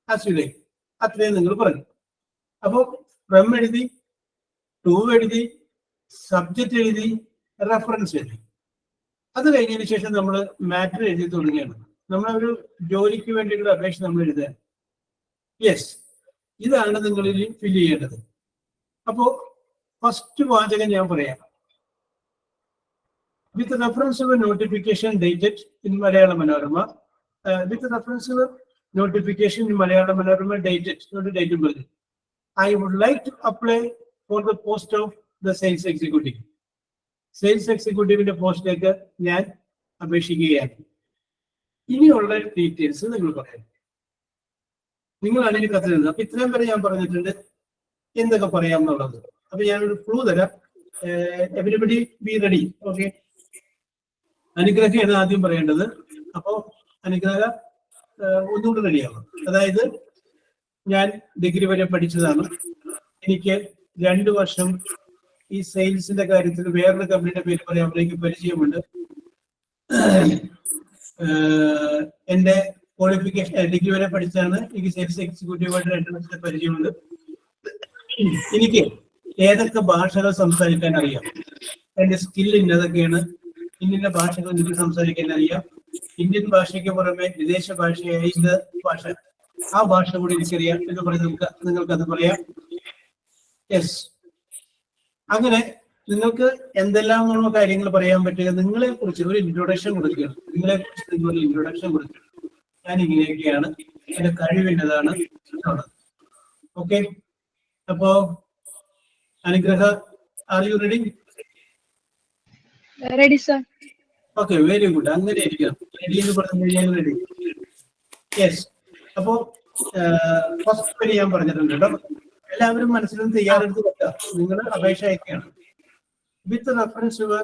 as you like. അത്രയും നിങ്ങൾ പറഞ്ഞു. അപ്പൊ ഫ്രം എഴുതി, ടു എഴുതി, സബ്ജക്റ്റ് എഴുതി, റെഫറൻസ് എഴുതി. അത് കഴിഞ്ഞതിന് ശേഷം നമ്മൾ മാറ്റർ എഴുതി തുടങ്ങിയാണ്. നമ്മളൊരു ജോലിക്ക് വേണ്ടിയുള്ള അപേക്ഷ നമ്മൾ എഴുതാൻ. യെസ്, ഇതാണ് നിങ്ങൾ ഫില്ല് ചെയ്യേണ്ടത്. അപ്പോ ഫസ്റ്റ് വാചകം ഞാൻ പറയാം. With reference to notification dated in Malayala Manorama, with reference to notification in Malayala Manorama dated ഡേറ്റും പറഞ്ഞു. I would like to apply for the post of the sales executive. Sales എക്സിക്യൂട്ടീവിന്റെ പോസ്റ്റിലേക്ക് ഞാൻ അപേക്ഷിക്കുകയാണ്. ഇനിയുള്ള ഡീറ്റെയിൽസ് നിങ്ങൾ പറയാം. നിങ്ങളാണ് ഇനി കത്തിരുന്നത്. അപ്പൊ ഇത്രയും വരെ ഞാൻ പറഞ്ഞിട്ടുണ്ട് എന്തൊക്കെ പറയാം എന്നുള്ളത്. അപ്പൊ ഞാനൊരു ക്ലൂ തരാം. Everybody be ready. ഓക്കെ. അനുഗ്രഹയാണ് ആദ്യം പറയേണ്ടത്. അപ്പോ അനുഗ്രഹ ഒന്നുകൂടി റെഡിയാവും. അതായത് ഞാൻ ഡിഗ്രി വരെ പഠിച്ചതാണ്. എനിക്ക് 2 വർഷം ഈ സെയിൽസിന്റെ കാര്യത്തിൽ വേറൊരു കമ്പനിയുടെ പേര് പറയാം, അവർക്ക് പരിചയമുണ്ട്. എന്റെ ക്വാളിഫിക്കേഷൻ ഡിഗ്രി വരെ പഠിച്ചാണ്. എനിക്ക് സെയിൽസ് എക്സിക്യൂട്ടീവായിട്ട് 2 വർഷത്തെ പരിചയമുണ്ട്. എനിക്ക് ഏതൊക്കെ ഭാഷകൾ സംസാരിക്കാൻ അറിയാം, എന്റെ സ്കിൽ ഇന്നതൊക്കെയാണ്. ഇന്ന ഭാഷകൾ എനിക്ക് സംസാരിക്കാൻ അറിയാം. ഇന്ത്യൻ ഭാഷയ്ക്ക് പുറമെ വിദേശ ഭാഷയായ ഇന്ത്യ ഭാഷ, ആ ഭാഷ കൂടി എനിക്കറിയാം എന്ന് പറഞ്ഞ് നിങ്ങൾക്കത് പറയാം. യെസ്. അങ്ങനെ നിങ്ങൾക്ക് എന്തെല്ലാം കാര്യങ്ങൾ പറയാൻ പറ്റുക, നിങ്ങളെ കുറിച്ച് ഒരു ഇൻട്രൊഡക്ഷൻ കൊടുക്കുകയാണ്. നിങ്ങളെ കുറിച്ച് നിങ്ങൾ ഇൻട്രൊഡക്ഷൻ കൊടുക്കുക. ഞാൻ ഇങ്ങനെയൊക്കെയാണ്, എന്റെ കഴിവിൻ്റെതാണ്. ഓക്കെ. അപ്പോ അനുഗ്രഹ, R you ready? Ready, sir. Okay, very good. അങ്ങനെ ഇരിക്കണം. റെഡി എന്ന് പറഞ്ഞു കഴിഞ്ഞാൽ റെഡി. യെസ്. അപ്പോ ഫസ്റ്റ് വരി ഞാൻ പറഞ്ഞിട്ടുണ്ട് കേട്ടോ. എല്ലാവരും മനസ്സിലും തയ്യാറെടുത്ത് വെക്കുക. നിങ്ങൾ അപേക്ഷ അയക്കുകയാണ്. With reference your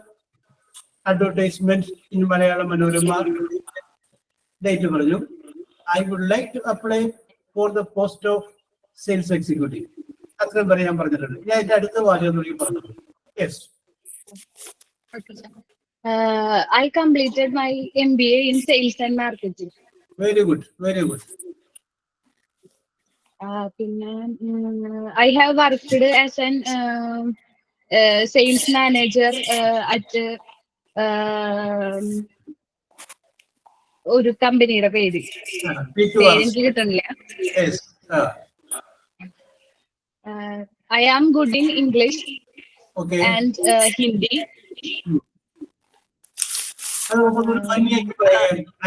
advertisement in Malayala Manorama date പറഞ്ഞു. I would like to apply for the post of sales executive. അത്രയും വരെ ഞാൻ പറഞ്ഞിട്ടുണ്ട്. ഞാൻ എന്റെ അടുത്ത വാചകം തുടങ്ങി പറഞ്ഞു. Yes. I completed my MBA in sales and marketing. Very good, very good. പിന്നെ I have worked as an sales manager at ഒരു കമ്പനിയുടെ പേര് എനിക്ക് കിട്ടുന്നില്ല. I am good in English and Hindi.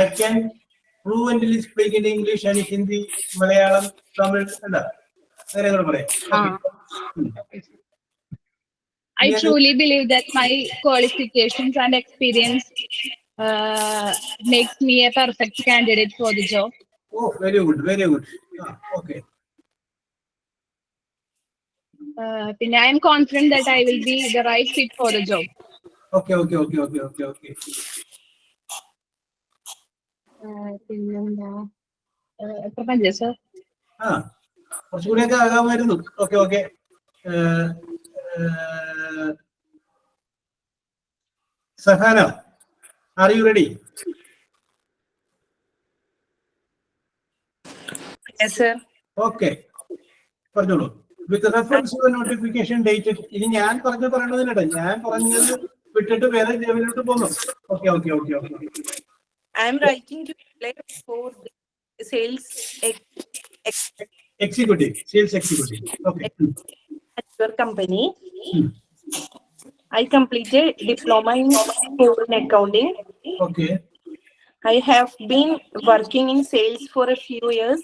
I can fluently speak in English and Hindi, Malayalam, Tamil. I truly believe that my qualifications and experience makes me a perfect candidate for the job. Oh, very good, very good. Okay. പിന്നെ I am confident that I will be the right fit for the job. Okay. പിന്നെന്താ എത്ര punch sir? കുറച്ചുകൂടിയൊക്കെ ആകാമായിരുന്നു. Okay. Sahana, are you ready? Yes, sir. Okay, പറഞ്ഞോളൂ. With reference to notification date. ഇനി ഞാൻ പറയണതിനിടെ ഞാൻ പറഞ്ഞത് വിട്ടിട്ട് വേറെ ലെവലിലോട്ട് പോകുന്നു. Okay. I am writing to apply for the sales executive. Okay. at your company. I completed diploma in accounting. Okay. I have been working in sales for a few years.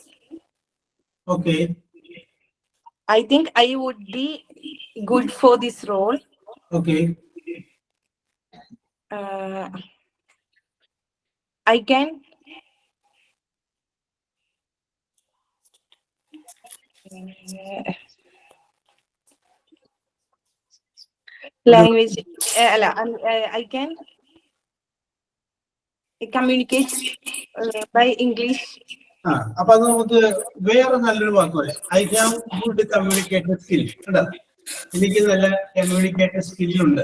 Okay. I think I would be good for this role. Okay. I can language. I can communicate by English. അപ്പൊ അത് നമുക്ക് വേറെ നല്ലൊരു വാക്ക് പറയാം. I have good communicator skill. എനിക്ക് നല്ല communicator സ്കില്ലുണ്ട്.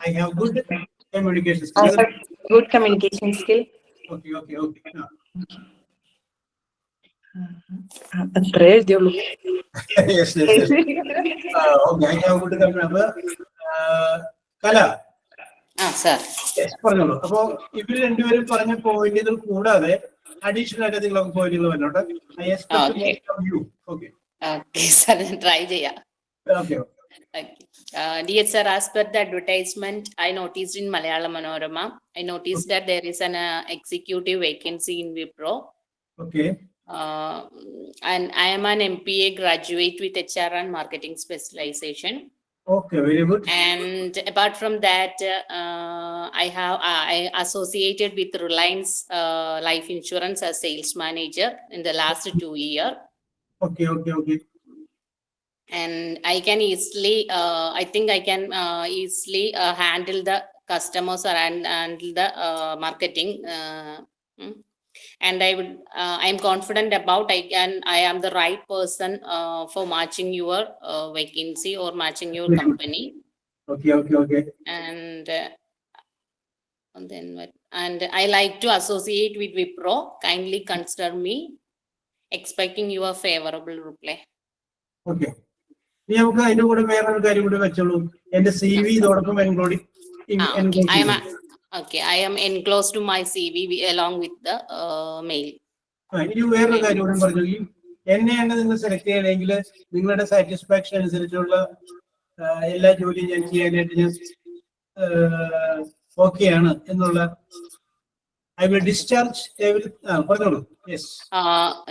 I have good communication skill. Good communication skill. Okay. അത്രേ എഴുതിയുള്ളൂ. Yes. Okay, I have good communication. കല, sir. പറഞ്ഞോളൂ. അപ്പൊ ഇവര് രണ്ടുപേരും പറഞ്ഞ പോയിന്റുകൾ കൂടാതെ അഡീഷണൽ ആയിട്ട് എന്തെങ്കിലും പോയിന്റുകൾ വന്നോട്ടെ. Okay, sir, try ചെയ്യാം. Okay. Dear sir, as per the advertisement I noticed in Malayalam Manorama, I noticed that there is an executive vacancy in Wipro. Okay. And I am an MPA graduate with HR and marketing specialization. Okay, very good. And apart from that, I associated with Reliance Life Insurance as sales manager in the last 2 years. Okay. And I can easily, I think I can easily handle the customers or handle the marketing. And I'm confident about I am the right person for matching your vacancy or matching your company. Okay. And then what? And I like to associate with Wipro. Kindly consider me, expecting your favorable reply. Okay. ഇനി നമുക്ക് അതിന്റെ കൂടെ വേറൊരു കാര്യം കൂടി വെച്ചോളൂ. എന്റെ CV ഇതോടൊപ്പം I am enclosed to my CV along with the mail. ഇനി വേറൊരു കാര്യം കൂടി പറഞ്ഞു. എന്നെയാണ് നിങ്ങൾ സെലക്ട് ചെയ്യണമെങ്കിൽ നിങ്ങളുടെ സാറ്റിസ്ഫാക്ഷൻ അനുസരിച്ചുള്ള എല്ലാ ജോലിയും ഞാൻ ചെയ്യാനായിട്ട് ഞാൻ ഓക്കെയാണ് എന്നുള്ള I will discharge every. Yes.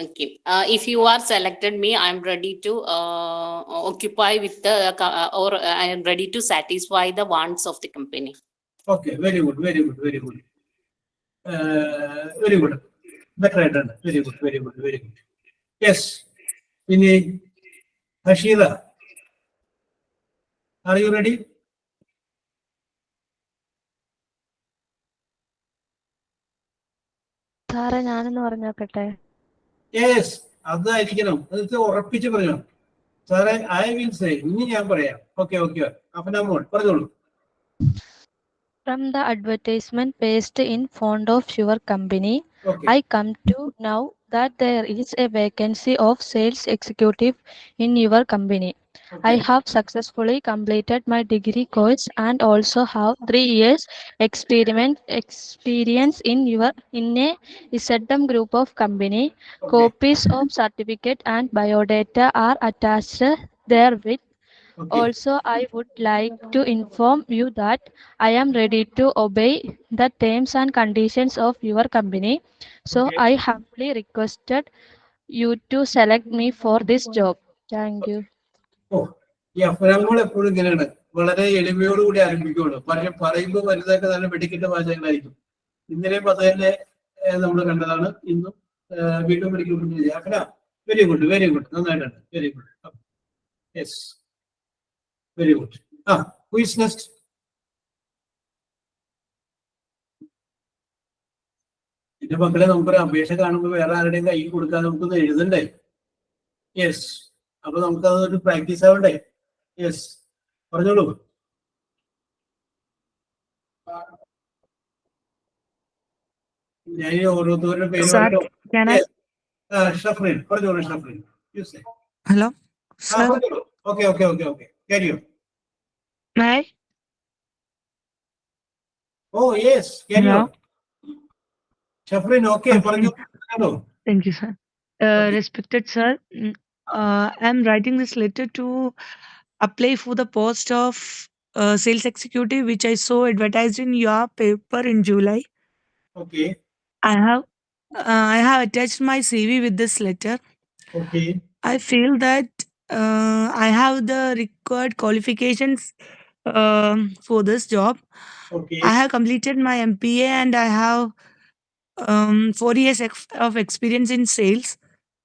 Okay. If you are selected me, I am ready to occupy with the or I am ready to satisfy the wants of the company. Okay. Very good. Very good. Better done. Very good. Yes. Ini Hashira, are you ready? സാറേ ഞാനൊന്ന് പറഞ്ഞോക്കട്ടെ. Yes, അതായിരിക്കണം. അത് ഉറപ്പിച്ച് പറയണം. സാറേ I will say. ഇനി ഞാൻ പറയാം. ഓക്കെ. അപ്പൊ നമ്മൾ പറഞ്ഞോളൂ. From the advertisement pasted in front of your company, I come to know that there is a vacancy of sales executive in your company. I have successfully completed my degree course and also have 3 years experience in a ZM group of company. Copies of certificate and biodata are attached therewith. Also, I would like to inform you that I am ready to obey the terms and conditions of your company. So I humbly requested you to select me for this job. Thank you. ഈ അഫ്രാങ്ങൾ എപ്പോഴും ഇങ്ങനെയാണ്, വളരെ എളിമയോടുകൂടി ആരംഭിക്കുകയുള്ളൂ. പക്ഷെ പറയുമ്പോൾ വലുതായിട്ട് നല്ല വെടിക്കിട്ട വാചകങ്ങളായിരിക്കും. ഇന്നലെയും അത് തന്നെ നമ്മൾ കണ്ടതാണ്. ഇന്നും വീണ്ടും പഠിക്കുന്നു. Very good. നന്നായിട്ടുണ്ട്. Very good. Yes. Very good. Who is next? എന്റെ മക്കളെ നമുക്കൊരു അപേക്ഷ കാണുമ്പോൾ വേറെ ആരുടെയും കൈ കൊടുക്കാതെ നമുക്കൊന്ന് എഴുതണ്ടേ? യെസ്. അപ്പൊ നമുക്കതൊരു പ്രാക്ടീസ് ആവണ്ടേ? യെസ്, പറഞ്ഞോളൂ. ഞാൻ ഓരോരുത്തരുടെ പേര് Sir, പറഞ്ഞോ. can I? ഷഫ്രീൻ പറഞ്ഞോളൂ. ഷഫ്രീൻ, you say. Hello, sir. പറഞ്ഞോളൂ. Okay. Carry on. May I? Oh yes, carry Hello. on. Shafrin, okay, Okay. Hello. Thank you, sir. Okay. Respected sir, I'm writing this letter to apply for the post of sales executive, which I saw advertised in your paper in July. Okay. I have attached my CV with this letter. Okay. I feel that I have the required qualifications for this job. Okay. I have completed my MPA and I have 4 years of experience in sales.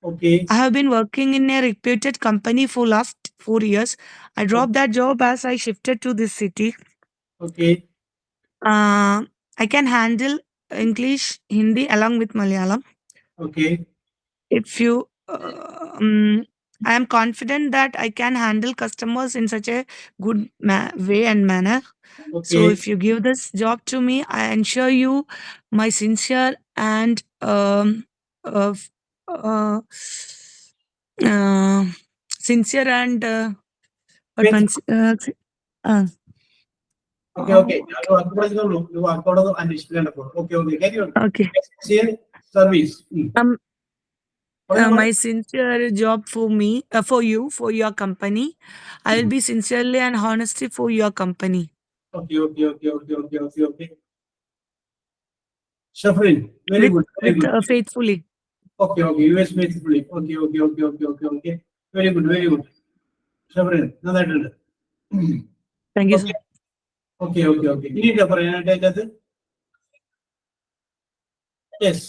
Okay. I have been working in a reputed company for last 4 years. I dropped that job as I shifted to this city. Okay. I can handle English, Hindi along with Malayalam. Okay. If you, I am confident that I can handle customers in such a good way and manner. Okay. So if you give this job to me, I ensure you my sincere and sincere and what Faithful. means Okay. You are going to understand. Okay. Carry on. okay. Sincere service. My sincere job for me, for you, for your company. I will be sincerely and honestly for your company. Okay. Shafrin, very good. Very good. Faithfully. Okay. US faithfully. Okay. Very good. Shafrin, നന്നായിട്ടുണ്ട്. Thank you, sir. Okay. ഇനി എന്താ പറയാനായിട്ട്? Yes.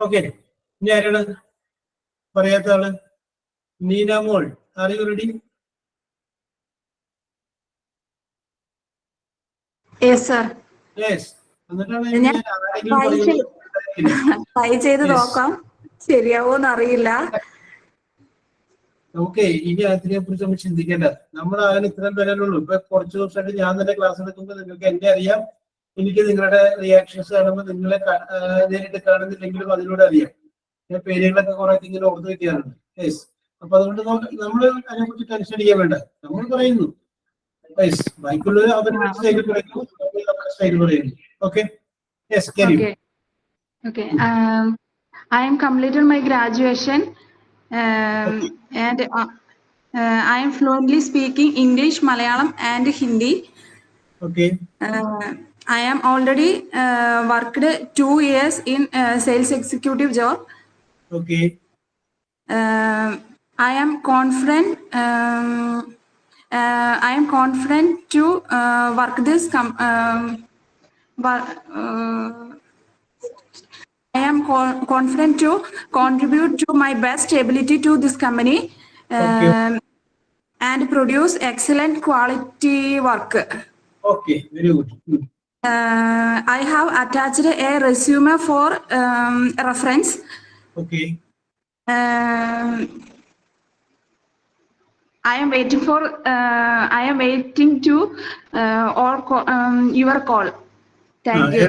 Okay, ഇനി ആരാണ് പറയാത്ത ആള്? നീന മോൾ, are you ready? Yes, sir. Yes. എന്നിട്ടാണ് ഞാൻ ഞാൻ ആരെങ്കിലും പറയുന്നത്. ട്രൈ ചെയ്ത് നോക്കാം, ശരിയാവോന്ന് അറിയില്ല. നമുക്ക് ഇനി അതിനെ കുറിച്ച് നമ്മൾ ചിന്തിക്കേണ്ട. നമ്മൾ ആരും ഇത്രയും വരാനുള്ളൂ. ഇപ്പൊ കുറച്ച് ദിവസമായിട്ട് ഞാൻ തന്നെ ക്ലാസ് എടുക്കുമ്പോൾ നിങ്ങൾക്ക് എന്നെ അറിയാം, എനിക്ക് നിങ്ങളുടെ റിയാക്ഷൻസ് കാണുമ്പോൾ നിങ്ങളെ നേരിട്ട് കാണുന്നില്ലെങ്കിലും അതിലൂടെ അറിയാം. ഞാൻ പേരുകളൊക്കെ കുറെ ഇങ്ങനെ ഓർത്ത് വെക്കാറുണ്ട്. യെസ്. അപ്പൊ അതുകൊണ്ട് നമ്മൾ അതിനെക്കുറിച്ച് ടെൻഷൻ അടിക്കാൻ വേണ്ട. നമ്മൾ പറയുന്നു യെസ്, ബാക്കിയുള്ളവർ അവരുടെ സ്റ്റൈൽ പറയുന്നു, അവരുടെ സ്റ്റൈൽ പറയുന്നു. ഓക്കെ. യെസ്, കാര്യം. Okay. I am completed my graduation, and I am fluently speaking English, Malayalam, and Hindi. Okay. I am already worked 2 years in sales executive job. Okay. I am confident. I am confident to work this. I am confident to contribute to my best ability to this company, and produce excellent quality work. Okay, very good. I have attached a resume for reference. Okay. I am waiting to your call. Thank you.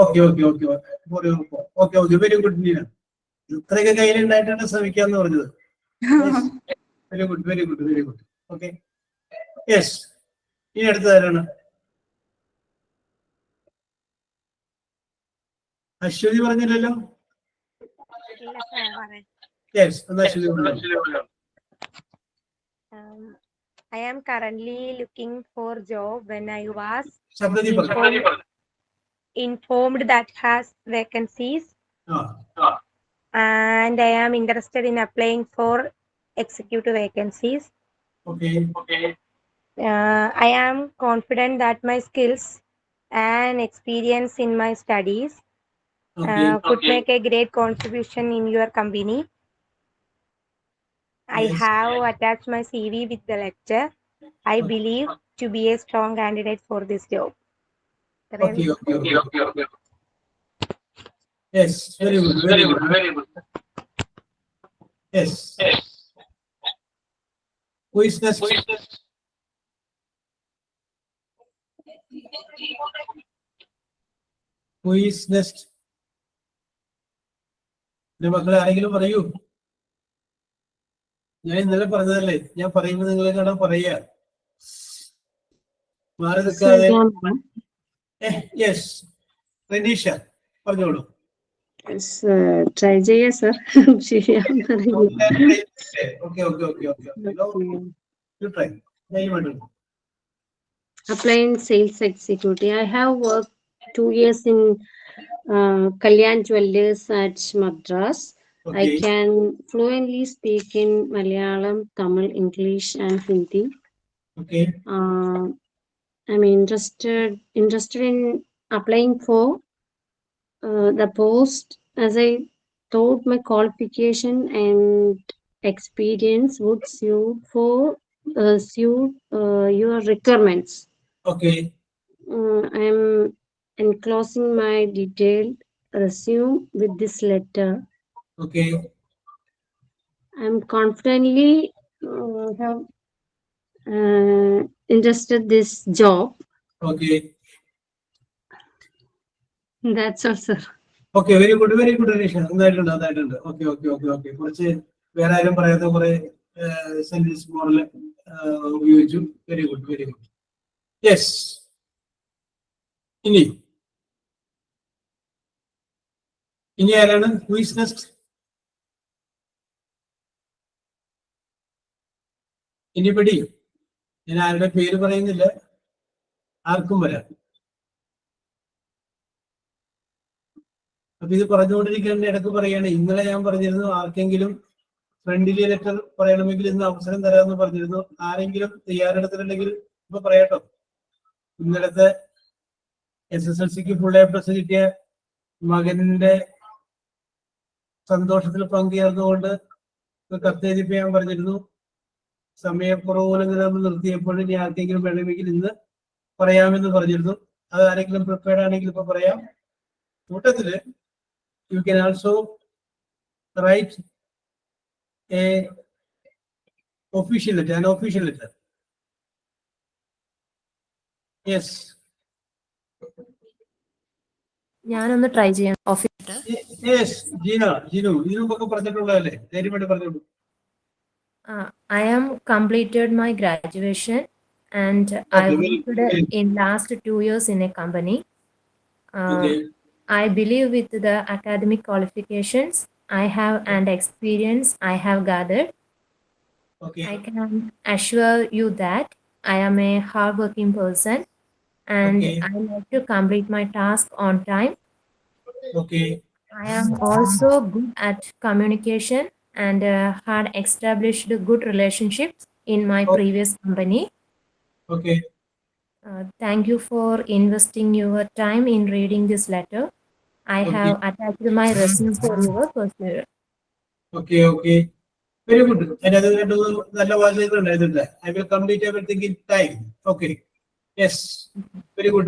Okay. Very good, Nina. ഇത്രയൊക്കെ കയ്യിലുണ്ടായിട്ടാണ് ശ്രമിക്കാന്ന് പറഞ്ഞത്. Very good. Okay. Yes. ഇനി അടുത്തതാരാണ്? അശ്വതി പറഞ്ഞില്ലല്ലോ. Yes, Aswathy പറഞ്ഞു. I am currently looking for job when I was informed that has vacancies, and I am interested in applying for executive vacancies. Okay. I am confident that my skills and experience in my studies could make a great contribution in your company. I have attached my CV with the letter. I believe to be a strong candidate for this job. Okay. Yes, very good, very good. Yes. Who is next? Who is next? എന്റെ മക്കളെ ആരെങ്കിലും പറയൂ. ഞാൻ ഇന്നലെ പറഞ്ഞതല്ലേ, ഞാൻ പറയുമ്പോൾ നിങ്ങളെ കാണാൻ പറയാ, മാറി നിൽക്കാതെ. യെസ്, റനീഷ പറഞ്ഞോളൂ. ട്രൈ ചെയ്യാ sir. ശരിയാവുന്നറിയില്ല. Apply in sales executive. I have worked 2 years in Kalyan Jewellers at Madras. I can fluently speak in Malayalam, Tamil, English, and Hindi. I'm interested in applying for the post, as I thought my qualification and experience would suit your requirements. I'm enclosing my detailed resume with this letter. I'm confidently have interested this job. That's all, sir. Okay, very good, Anisha. നന്നായിട്ടുണ്ട്. Okay. കുറച്ച് വേറെ ആരും പറയാത്ത കുറെ sentence model ഉപയോഗിച്ചു. Very good. Yes, ഇനി ആരാണ്? Who is next? Anybody? ഞാൻ ആരുടെ പേര് പറയുന്നില്ല, ആർക്കും വരാം. അപ്പൊ ഇത് പറഞ്ഞുകൊണ്ടിരിക്കുന്ന ഇടക്ക് പറയാണ്, ഇന്നലെ ഞാൻ പറഞ്ഞിരുന്നു ആർക്കെങ്കിലും ഫ്രണ്ട്ലി ലെറ്റർ പറയണമെങ്കിൽ ഇന്ന് അവസരം തരാമെന്ന് പറഞ്ഞിരുന്നു. ആരെങ്കിലും തയ്യാറെടുത്തിട്ടുണ്ടെങ്കിൽ ഇപ്പൊ പറയാട്ടോ. ഇന്നലത്തെ SSLCക്ക് ഫുൾ A+ കിട്ടിയ മകന്റെ സന്തോഷത്തിൽ പങ്കുചേർന്നുകൊണ്ട് കത്തെഴുതിപ്പ് ഞാൻ പറഞ്ഞിരുന്നു. സമയക്കുറവുകൾ നിർത്തിയപ്പോൾ ഇനി ആർക്കെങ്കിലും വേണമെങ്കിൽ ഇന്ന് പറയാമെന്ന് പറഞ്ഞിരുന്നു. അത് ആരെങ്കിലും പ്രിപ്പയർഡ് ആണെങ്കിൽ ഇപ്പൊ പറയാം. കൂട്ടത്തില് you can also write an official letter. Yes. ഞാനൊന്ന് ട്രൈ ചെയ്യാം. Yes, ജിനു ഇതിനുമ്പൊക്കെ പറഞ്ഞിട്ടുള്ളതല്ലേ, ധൈര്യമായിട്ട് പറഞ്ഞോളൂ. I am completed my graduation and I worked in last 2 years in a company. I believe with the academic qualifications I have and experience I have gathered, I can assure you that I am a hardworking person and I like to complete my task on time. I am also good at communication and had established good relationships in my previous company. Thank you for investing your time in reading this letter. I have attached my resume for your perusal. Okay. Very good. നല്ല വാചകങ്ങളുണ്ടായിരുന്നില്ല. I will complete everything in time. Okay. Yes. Very good.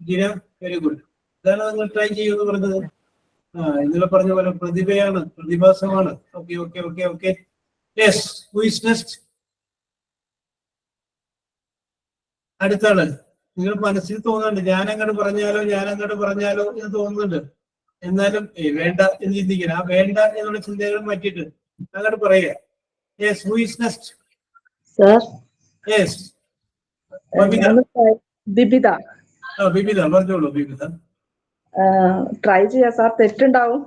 Gina, very good. ഇതാണ് നിങ്ങൾ try ചെയ്യുമെന്ന് പറഞ്ഞത്. ഇന്നലെ പറഞ്ഞ പോലെ പ്രതിഭാസമാണ്. Okay. Yes. Who is next? അടുത്ത ആള്. നിങ്ങൾ മനസ്സിൽ തോന്നുന്നുണ്ട് ഞാൻ അങ്ങോട്ട് പറഞ്ഞാലോ എന്ന് തോന്നുന്നുണ്ട്. എന്നാലും വേണ്ട എന്ന് ചിന്തിക്കണം. ആ വേണ്ട എന്നുള്ള ചിന്തകൾ മാറ്റിയിട്ട് അങ്ങോട്ട് പറയുക. Yes, who is next? Sir. Yes. Bibitha. Bibitha പറഞ്ഞോളൂ. ബിബിത ട്രൈ ചെയ്യാം സാർ, തെറ്റുണ്ടാവും.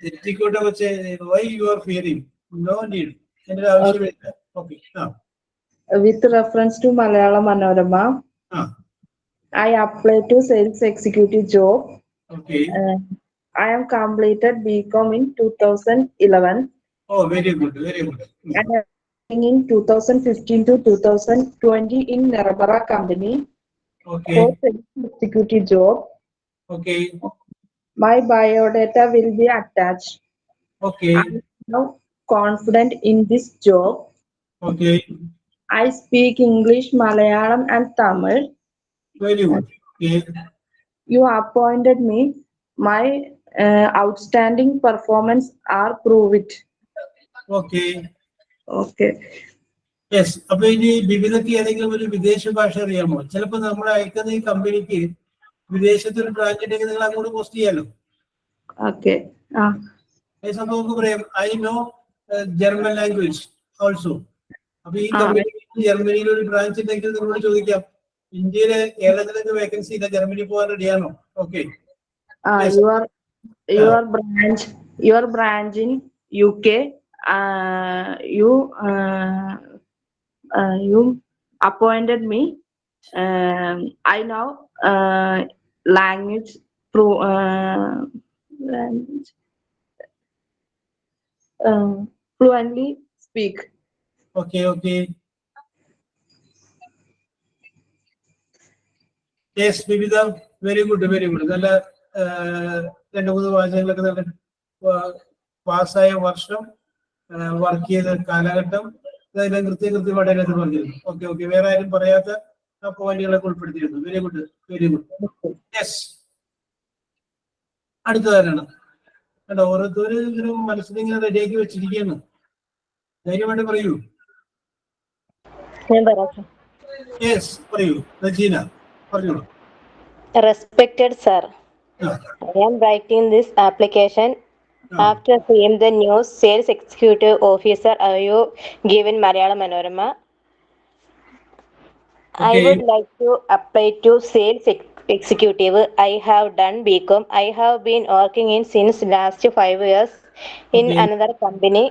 തെറ്റിക്കോട്ടെ. പക്ഷേ why you are fearing? No need. എന്റെ ആവശ്യമില്ല. Okay. With reference to Malayalam Manorama, I applied to sales executive job. I am completed BCom in 2011. Oh, very good. And in 2015 to 2020 in Narabara company. For sales executive job. My biodata will be attached. I am now confident in this job. I speak English, Malayalam, and Tamil. Very good. Okay. You appointed me. My outstanding performance are prove it. Okay. Okay. Yes. അപ്പൊ ഇനി വിവിധയ്ക്ക് ഏതെങ്കിലും ഒരു വിദേശ ഭാഷ അറിയാമോ? ചിലപ്പോൾ നമ്മൾ അയക്കുന്ന ഈ കമ്പനിക്ക് വിദേശത്തൊരു ബ്രാഞ്ച് ഉണ്ടെങ്കിൽ നിങ്ങൾ അങ്ങോട്ട് പോസ്റ്റ് ചെയ്യാലോ. Okay. സംഭവം നമുക്ക് പറയാം, I know German language also. അപ്പൊ ഈ കമ്പനിക്ക് ജർമ്മനിയിൽ ഒരു ബ്രാഞ്ച് ഉണ്ടെങ്കിൽ നിങ്ങളോട് ചോദിക്കാം, ഇന്ത്യയിലെ കേരളത്തിലേക്ക് വേക്കൻസി ഇല്ല, ജർമ്മനി പോകാൻ റെഡിയാണോ? Okay. Your branch in UK. You appointed me. I know language fluently speak. Okay, okay. Yes, വിവിധ. Very good, very good. നല്ല 2-3 ഭാഷകളൊക്കെ നല്ല പാസ്സായ വർഷം, വർക്ക് ചെയ്ത കാലഘട്ടം, ഇതെല്ലാം കൃത്യമായിട്ട് അതിനകത്ത് പറഞ്ഞിരുന്നു. Okay, okay. വേറെ ആരും പറയാത്ത ആ പോയിന്റുകളൊക്കെ ഉൾപ്പെടുത്തിയിരുന്നു. Very good, very good. Yes. അടുത്തതാരാണ്? കേട്ടോ, ഓരോരുത്തരും മനസ്സിലിങ്ങനെ റെഡിയാക്കി വെച്ചിരിക്കുകയാണ്. ധൈര്യമായിട്ട് പറയൂ. യെസ്, പറയൂ. റജീന പറഞ്ഞോളൂ. Respected sir, I am writing this application after seeing the news. Sales executive officer are you given Malayalam Manorama? I would like to apply to sales executive. I have done BCom. I have been working in since last 5 years in another company.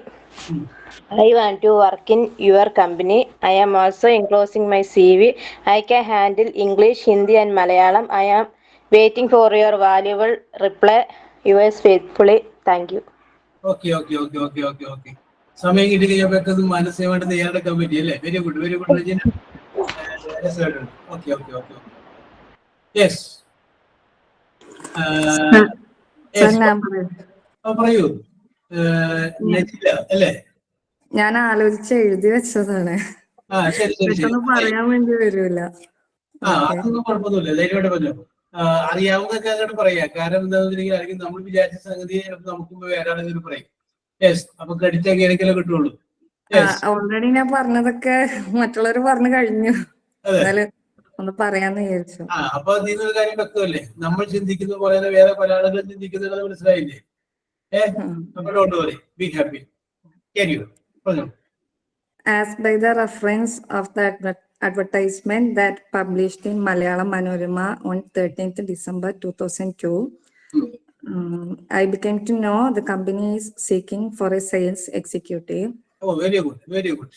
I want to work in your company. I am also enclosing my CV. I can handle English, Hindi and Malayalam. I am waiting for your valuable reply. Yours faithfully. Thank you. Okay. സമയം കിട്ടി കഴിയുമ്പോഴേക്കും മാനസികമായിട്ട് തയ്യാറെടുക്കാൻ പറ്റി അല്ലേ? Very good, very good Rajeena. Okay. Yes. പറയൂ. നജില അല്ലേ? ഞാൻ ആലോചിച്ച് എഴുതി വെച്ചതാണ്. പെട്ടെന്ന് പറയാൻ വേണ്ടി വരൂല. അതൊന്നും കുഴപ്പമൊന്നുമില്ല, ധൈര്യമായിട്ട് പറഞ്ഞു. അറിയാവുന്നതൊക്കെ അങ്ങോട്ട് പറയാ. കാരണം എന്താണെന്നുണ്ടെങ്കിൽ നമ്മൾ വിചാരിച്ച സംഗതിയെ നമുക്ക് വേറെ ആണെങ്കിലും പറയും. യെസ്. അപ്പൊ ക്രെഡിറ്റ് ഒക്കെ എനിക്കെല്ലാം കിട്ടുള്ളൂ. ഓൾറെഡി ഞാൻ പറഞ്ഞതൊക്കെ മറ്റുള്ളവർ പറഞ്ഞു കഴിഞ്ഞു. ഒന്ന് പറയാന്ന് വിചാരിച്ചു. അപ്പൊ അതിനൊരു കാര്യം വ്യക്തമല്ലേ, നമ്മൾ ചിന്തിക്കുന്ന പോലെ വേറെ പല ആളുകളും ചിന്തിക്കുന്നത് മനസ്സിലായില്ലേ? അപ്പൊ don't worry, be happy. As by the reference of the advertisement that published in Malayalam Manorama on 13th December 2002, I became to know the company is seeking for a sales executive. Oh, very good, very good.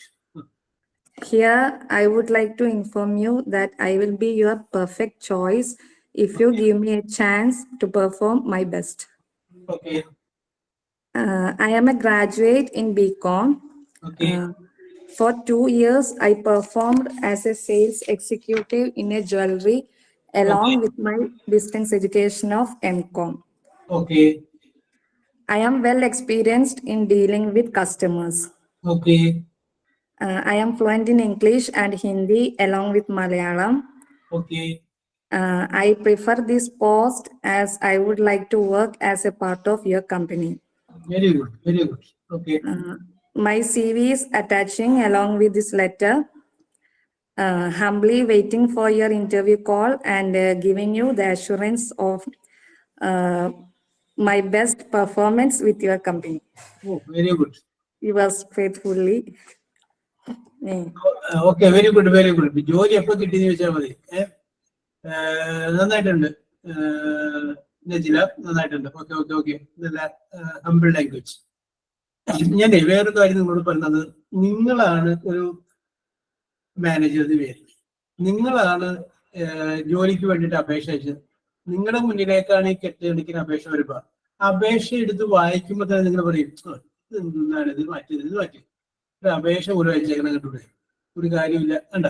Here, I would like to inform you that I will be your perfect choice if you give me a chance to perform my best. Okay. I am a graduate in BCom. Okay. For 2 years, I performed as a sales executive in a jewelry along with my distance education of MCom. Okay. I am well experienced in dealing with customers. Okay. I am fluent in English and Hindi along with Malayalam. Okay. I prefer this post as I would like to work as a part of your company. Very good, very good. Okay. My CV is attaching along with this letter. Humbly waiting for your interview call and giving you the assurance of my best performance with your company. Oh, very good. Yours faithfully. Okay, very good, very good. ജോലി എപ്പോ കിട്ടിയെന്ന് ചോദിച്ചാൽ മതി. നന്നായിട്ടുണ്ട് Najla, നന്നായിട്ടുണ്ട്. Okay. നല്ല humble language. ഞാൻ വേറൊരു കാര്യം നിങ്ങളോട് പറഞ്ഞത്, നിങ്ങളാണ് ഒരു മാനേജറിന് പേര്, നിങ്ങളാണ് ജോലിക്ക് വേണ്ടിയിട്ട് അപേക്ഷ അയച്ചത്. നിങ്ങളുടെ മുന്നിലേക്കാണ് ഈ കെട്ടിടക്കിന് അപേക്ഷ വരുമ്പോൾ അപേക്ഷ എടുത്ത് വായിക്കുമ്പോൾ തന്നെ നിങ്ങൾ പറയും, എന്താണ് ഇത് മാറ്റി ഒരു അപേക്ഷ ഒരു അയച്ചേക്കണം കണ്ടൂടെ, ഒരു കാര്യമില്ല കണ്ട.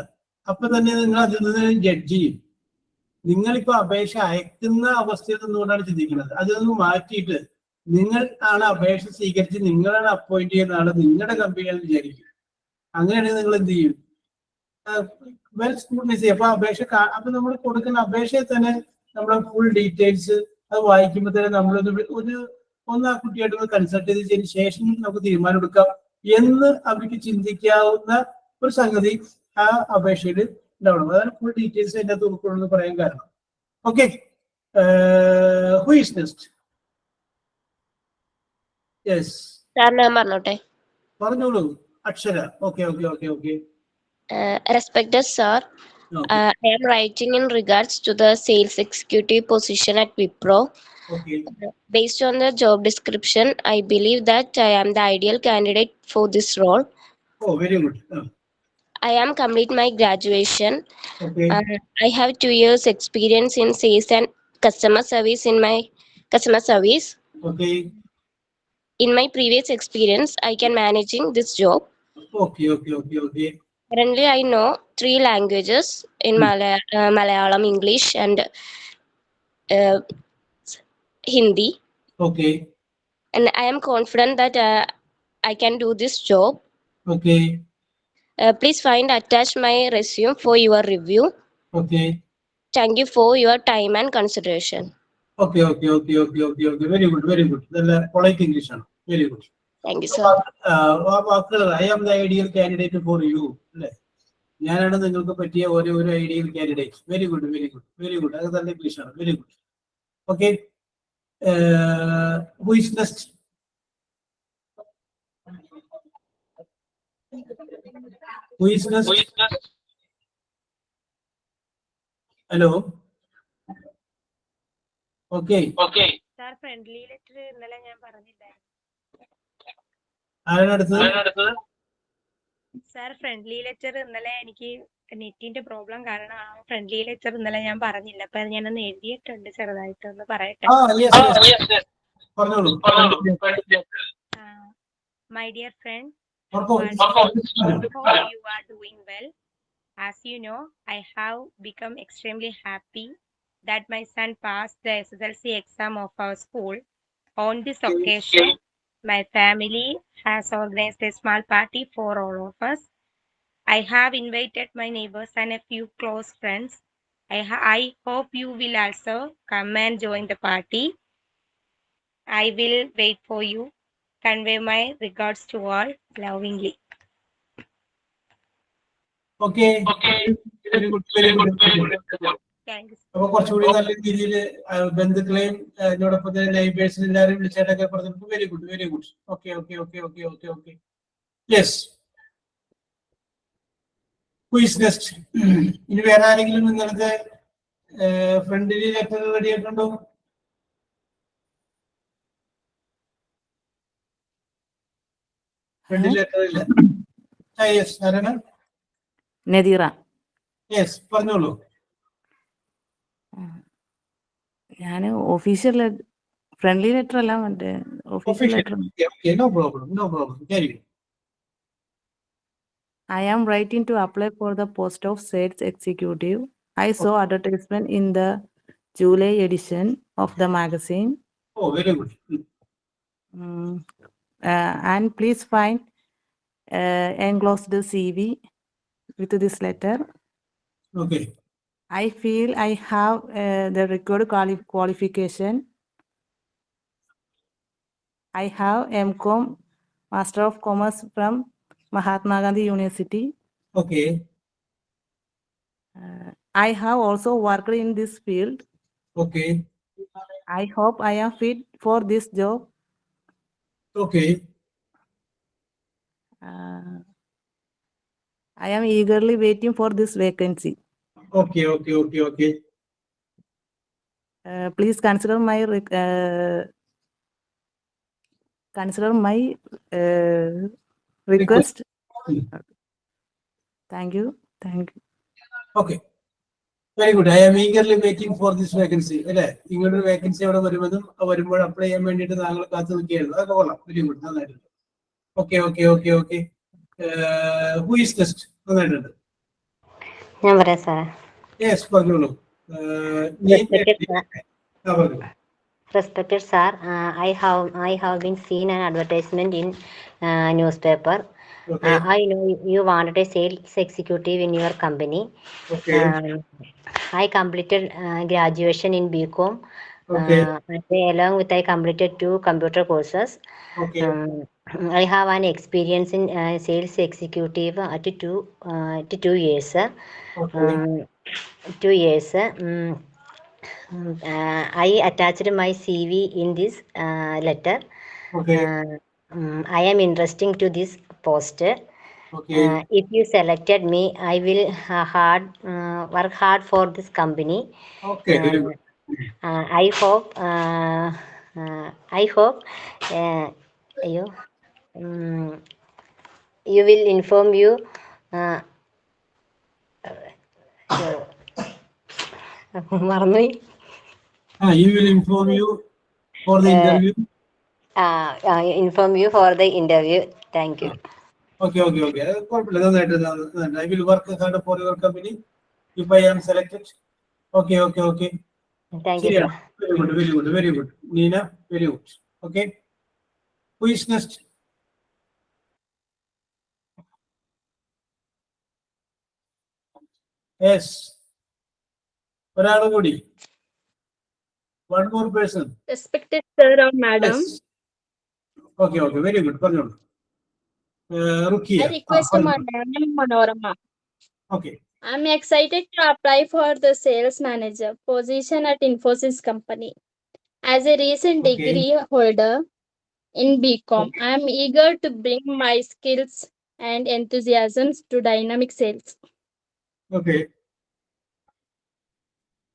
അപ്പൊ തന്നെ നിങ്ങൾ അതിൽ നിന്ന് ജഡ്ജ് ചെയ്യും. നിങ്ങളിപ്പോ അപേക്ഷ അയക്കുന്ന അവസ്ഥയിൽ നിന്നുകൊണ്ടാണ് ചിന്തിക്കുന്നത്. അതൊന്ന് മാറ്റിയിട്ട് നിങ്ങൾ ആണ് അപേക്ഷ സ്വീകരിച്ച് നിങ്ങളാണ് അപ്പോയിന്റ് ചെയ്യുന്ന ആള് നിങ്ങളുടെ കമ്പനിയാണെന്ന് വിചാരിക്കും. അങ്ങനെയാണെങ്കിൽ നിങ്ങൾ എന്ത് ചെയ്യും? വെൽ സ്ക്രൂട്ടനൈസ് അപ്പൊ അപേക്ഷ അപ്പൊ നമ്മൾ കൊടുക്കുന്ന അപേക്ഷയിൽ തന്നെ നമ്മളെ ഫുൾ ഡീറ്റെയിൽസ് അത് വായിക്കുമ്പോൾ തന്നെ ഒന്ന് ആ കുട്ടിയായിട്ട് കൺസൾട്ട് ചെയ്തതിന് ശേഷം നമുക്ക് തീരുമാനം എടുക്കാം എന്ന് അവർക്ക് ചിന്തിക്കാവുന്ന ഒരു സംഗതി ആ അപേക്ഷയിൽ ഉണ്ടാവണം. അതാണ് ഫുൾ ഡീറ്റെയിൽസ് അതിൻ്റെ അകത്ത് ഉൾക്കൊള്ളുന്നത് പറയാൻ കാരണം. Okay, who is next? Yes, ഞാൻ പറഞ്ഞോട്ടെ. പറഞ്ഞോളൂ അക്ഷര. Okay okay okay okay. Respected sir, I am writing in regards to the sales executive position at Wipro. Okay. Based on the job description, I believe that I am the ideal candidate for this role. Oh, very good. I am complete my graduation. Okay. I have 2 years experience in sales and customer service in my customer service. Okay. In my previous experience, I can managing this job. Okay, okay, okay, okay. Currently, I know 3 languages in Malayalam, English, and Hindi. Okay. And I am confident that I can do this job. Okay. Please find attached my resume for your review. Okay. Thank you for your time and consideration. Okay, okay, okay, okay, okay, okay. Very good, very good. The polite English. Very good. Thank you, sir. I am the ideal candidate for you. ഞാനാണ് നിങ്ങൾക്ക് പറ്റിയ ഒരു ideal candidate. Very good, very good, very good. അത് നല്ല English ആണ്. Very good. Okay, who is next? Who is next? Hello. Okay. Sir friendly letter ഇന്നലെ ഞാൻ പറഞ്ഞില്ലായിരുന്നു. ആരാണ് അടുത്തത്? സാർ ഫ്രണ്ട്ലി ലെറ്റർ ഇന്നലെ എനിക്ക് നെറ്റിന്റെ പ്രോബ്ലം കാരണം ആ ഫ്രണ്ട്ലി ലെറ്റർ ഇന്നലെ ഞാൻ പറഞ്ഞില്ല. അപ്പൊ ഞാനൊന്ന് എഴുതിയിട്ടുണ്ട്, ചെറുതായിട്ടൊന്ന് പറയട്ടെ. My dear friend, hope you are doing well. As you know, I have become extremely happy that my son passed the SSLC exam of our school. On this occasion, my family has organized a small party for all of us. I have invited my neighbors and a few close friends. I hope you will also come and join the party. I will wait for you. Convey my regards to all lovingly. Okay. Very good, very good. Thank you. അപ്പൊ കുറച്ചുകൂടി നല്ല രീതിയിൽ ബന്ധുക്കളെയും എന്നോടൊപ്പം തന്നെ നൈബേഴ്സിനെ എല്ലാവരും വിളിച്ചായിട്ടൊക്കെ പറഞ്ഞപ്പോൾ very good, very good. Okay okay okay okay okay okay. Yes, who is next? ഇനി വേറെ ആരെങ്കിലും ഇന്നലത്തെ ഫ്രണ്ട്ലി ലെറ്റർ റെഡി ആയിട്ടുണ്ടോ? ഫ്രണ്ട്ലി ലെറ്റർ ഇല്ല. യെസ്, ആരാണ്? നദീറ. യെസ്, പറഞ്ഞോളൂ. ഞാൻ ഒഫീഷ്യൽ ഫ്രണ്ട്ലി ലെറ്റർ അല്ല, മറ്റേ official letter. No problem, no problem. Carry. I am writing to apply for the post of sales executive. I saw advertisement in the July edition of the magazine. Oh, very good. And please find enclosed CV with this letter. Okay. I feel I have the required qualification. I have MCom, Master of Commerce from Mahatma Gandhi University. Okay. I have also worked in this field. Okay. I hope I am fit for this job. Okay. I am eagerly waiting for this vacancy. Okay, okay, okay, okay. Please consider my request. Thank you. Thank you. Okay. Very good. I am eagerly waiting for this vacancy. അല്ലേ, ഇങ്ങനൊരു vacancy അവിടെ വരുമ്പോൾ apply ചെയ്യാൻ വേണ്ടിയിട്ട് താങ്കൾ കാത്തു നിൽക്കുകയായിരുന്നു. അതൊക്കെ കൊള്ളാം. വെരി ഗുഡ്, നന്നായിട്ടുണ്ട്. Okay okay okay okay. Who is next? നന്നായിട്ടുണ്ട്. ഞാൻ പറയാം സാറേ. യെസ്, പറഞ്ഞോളൂ. Respected sir, I have been seen an advertisement in newspaper. Okay. I know you wanted a sales executive in your company. Okay. I completed graduation in BCom. Okay. Along with I completed 2 computer courses. Okay. I have an experience in sales executive at 2 years. Okay. 2 years. I attached my CV in this letter. Okay. I am interesting to this post. Okay. If you selected me, I will work hard for this company. Okay. Very good. I hope you you will inform you മറന്നുപോയി. He will inform you for the interview. Inform you for the interview. Thank you. Okay. കുഴപ്പമില്ല, നന്നായിട്ട്. I will work hard for your company if I am selected. Okay. Thank you, sir. ശരിയാണ്. Very good. Nina, very good. Okay. Who is next? Yes. ഒരാളും കൂടി. One more person. Respected sir or madam, Yes. Okay. Very good. പറഞ്ഞോളൂ. Rukia. I request Madam Manorama. Okay. I'm excited to apply for the sales manager position at Infosys company. As a recent Okay. degree holder in BCom, Okay. I'm eager to bring my skills and enthusiasms to dynamic sales. Okay.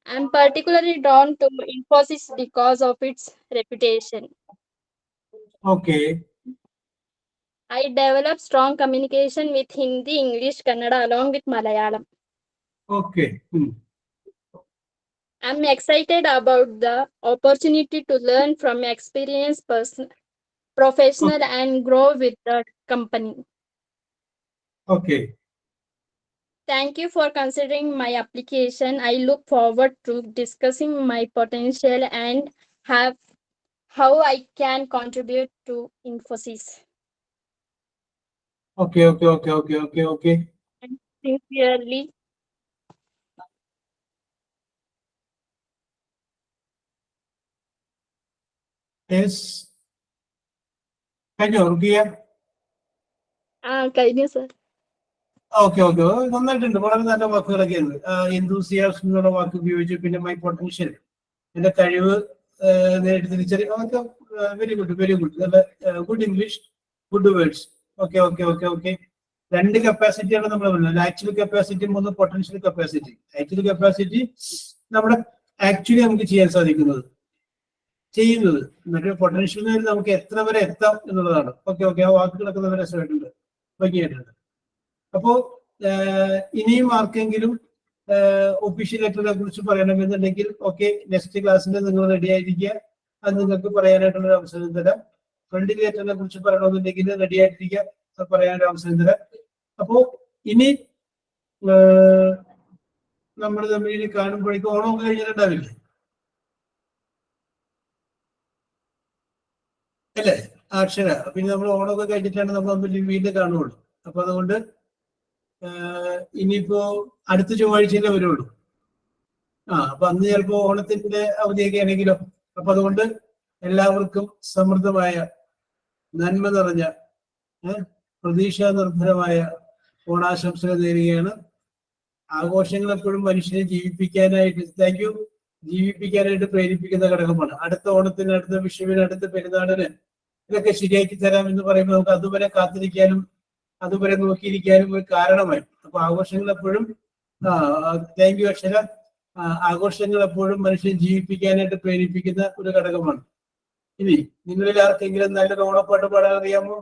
I'm particularly drawn to Infosys because of its reputation. Okay. I develop strong communication with Hindi, English, Kannada along with Malayalam. Okay. I'm excited about the opportunity to learn from experienced professional and grow with the company. Okay. Thank you for considering my application. I look forward to discussing my potential and how I can contribute to Infosys. Okay. Sincerely, Yes. കഴിഞ്ഞോ റുക്കിയ? കഴിഞ്ഞു sir. Okay. നന്നായിട്ടുണ്ട്. വളരെ നല്ല വാക്കുകളൊക്കെയാണ്. എന്തൂസിയാസം എന്നുള്ള വാക്ക് ഉപയോഗിച്ചു. പിന്നെ my potential, എന്റെ കഴിവ് നേരിട്ട് തിരിച്ചറിയുക. അതൊക്കെ വെരി ഗുഡ്. നല്ല good English, good words. Okay. 2 കപ്പാസിറ്റിയാണ് നമ്മൾ പറയുന്നത്. ആക്ച്വൽ കപ്പാസിറ്റിയും ഒന്ന് പൊട്ടൻഷ്യൽ കപ്പാസിറ്റി. ആക്ച്വൽ കപ്പാസിറ്റി നമ്മുടെ ആക്ച്വലി നമുക്ക് ചെയ്യാൻ സാധിക്കുന്നത്, ചെയ്യുന്നത്. മറ്റേ പൊട്ടൻഷ്യലിൽ നമുക്ക് എത്ര വരെ എത്താം എന്നുള്ളതാണ്. ഓക്കെ. ആ വാക്കുകളൊക്കെ നല്ല രസമായിട്ടുണ്ട്, ഭംഗിയായിട്ടുണ്ട്. അപ്പോ ഇനിയും ആർക്കെങ്കിലും ഒഫീഷ്യൽ ലെറ്ററിനെ കുറിച്ച് പറയണമെന്നുണ്ടെങ്കിൽ ഓക്കെ, നെക്സ്റ്റ് ക്ലാസ്സിൽ നിങ്ങൾ റെഡി ആയിരിക്കുക. അത് നിങ്ങൾക്ക് പറയാനായിട്ടുള്ള അവസരം തരാം. ഫ്രണ്ട് ലെറ്ററിനെ കുറിച്ച് പറയണമെന്നുണ്ടെങ്കിൽ റെഡി ആയിട്ടിരിക്കുക, പറയാനൊരു അവസരം തരാം. അപ്പോ ഇനി നമ്മൾ തമ്മിൽ കാണുമ്പോഴേക്കും ഓണമൊക്കെ കഴിഞ്ഞിട്ടുണ്ടാവില്ലേ അല്ലേ അക്ഷര? പിന്നെ നമ്മൾ ഓണമൊക്കെ കഴിഞ്ഞിട്ടാണ് നമ്മൾ തമ്മിൽ വീണ്ടും കാണുകയുള്ളൂ. അപ്പൊ അതുകൊണ്ട് ഇനിയിപ്പോ അടുത്ത ചൊവ്വാഴ്ചയിലേ വരുള്ളൂ. അപ്പൊ അന്ന് ചിലപ്പോ ഓണത്തിന്റെ അവധിയൊക്കെ ആണെങ്കിലോ. അപ്പൊ അതുകൊണ്ട് എല്ലാവർക്കും സമൃദ്ധമായ, നന്മ നിറഞ്ഞ, പ്രതീക്ഷാ നിർഭരമായ ഓണാശംസകൾ നേരുകയാണ്. ആഘോഷങ്ങൾ എപ്പോഴും മനുഷ്യനെ ജീവിപ്പിക്കാനായിട്ട് പ്രേരിപ്പിക്കുന്ന ഘടകമാണ്. അടുത്ത ഓണത്തിന്, അടുത്ത വിഷുവിന്, അടുത്ത പെരുന്നാളിന് ഇതൊക്കെ ശരിയാക്കി തരാം എന്ന് പറയുമ്പോൾ നമുക്ക് അതുവരെ കാത്തിരിക്കാനും അതുവരെ നോക്കിയിരിക്കാനും ഒരു കാരണമായി. അപ്പൊ ആഘോഷങ്ങൾ എപ്പോഴും താങ്ക് യു അക്ഷര. ആഘോഷങ്ങൾ എപ്പോഴും മനുഷ്യൻ ജീവിപ്പിക്കാനായിട്ട് പ്രേരിപ്പിക്കുന്ന ഒരു ഘടകമാണ്. ഇനി നിങ്ങളിൽ ആർക്കെങ്കിലും നല്ലൊരു ഓണപ്പാട്ട് പാടാൻ അറിയാമോ?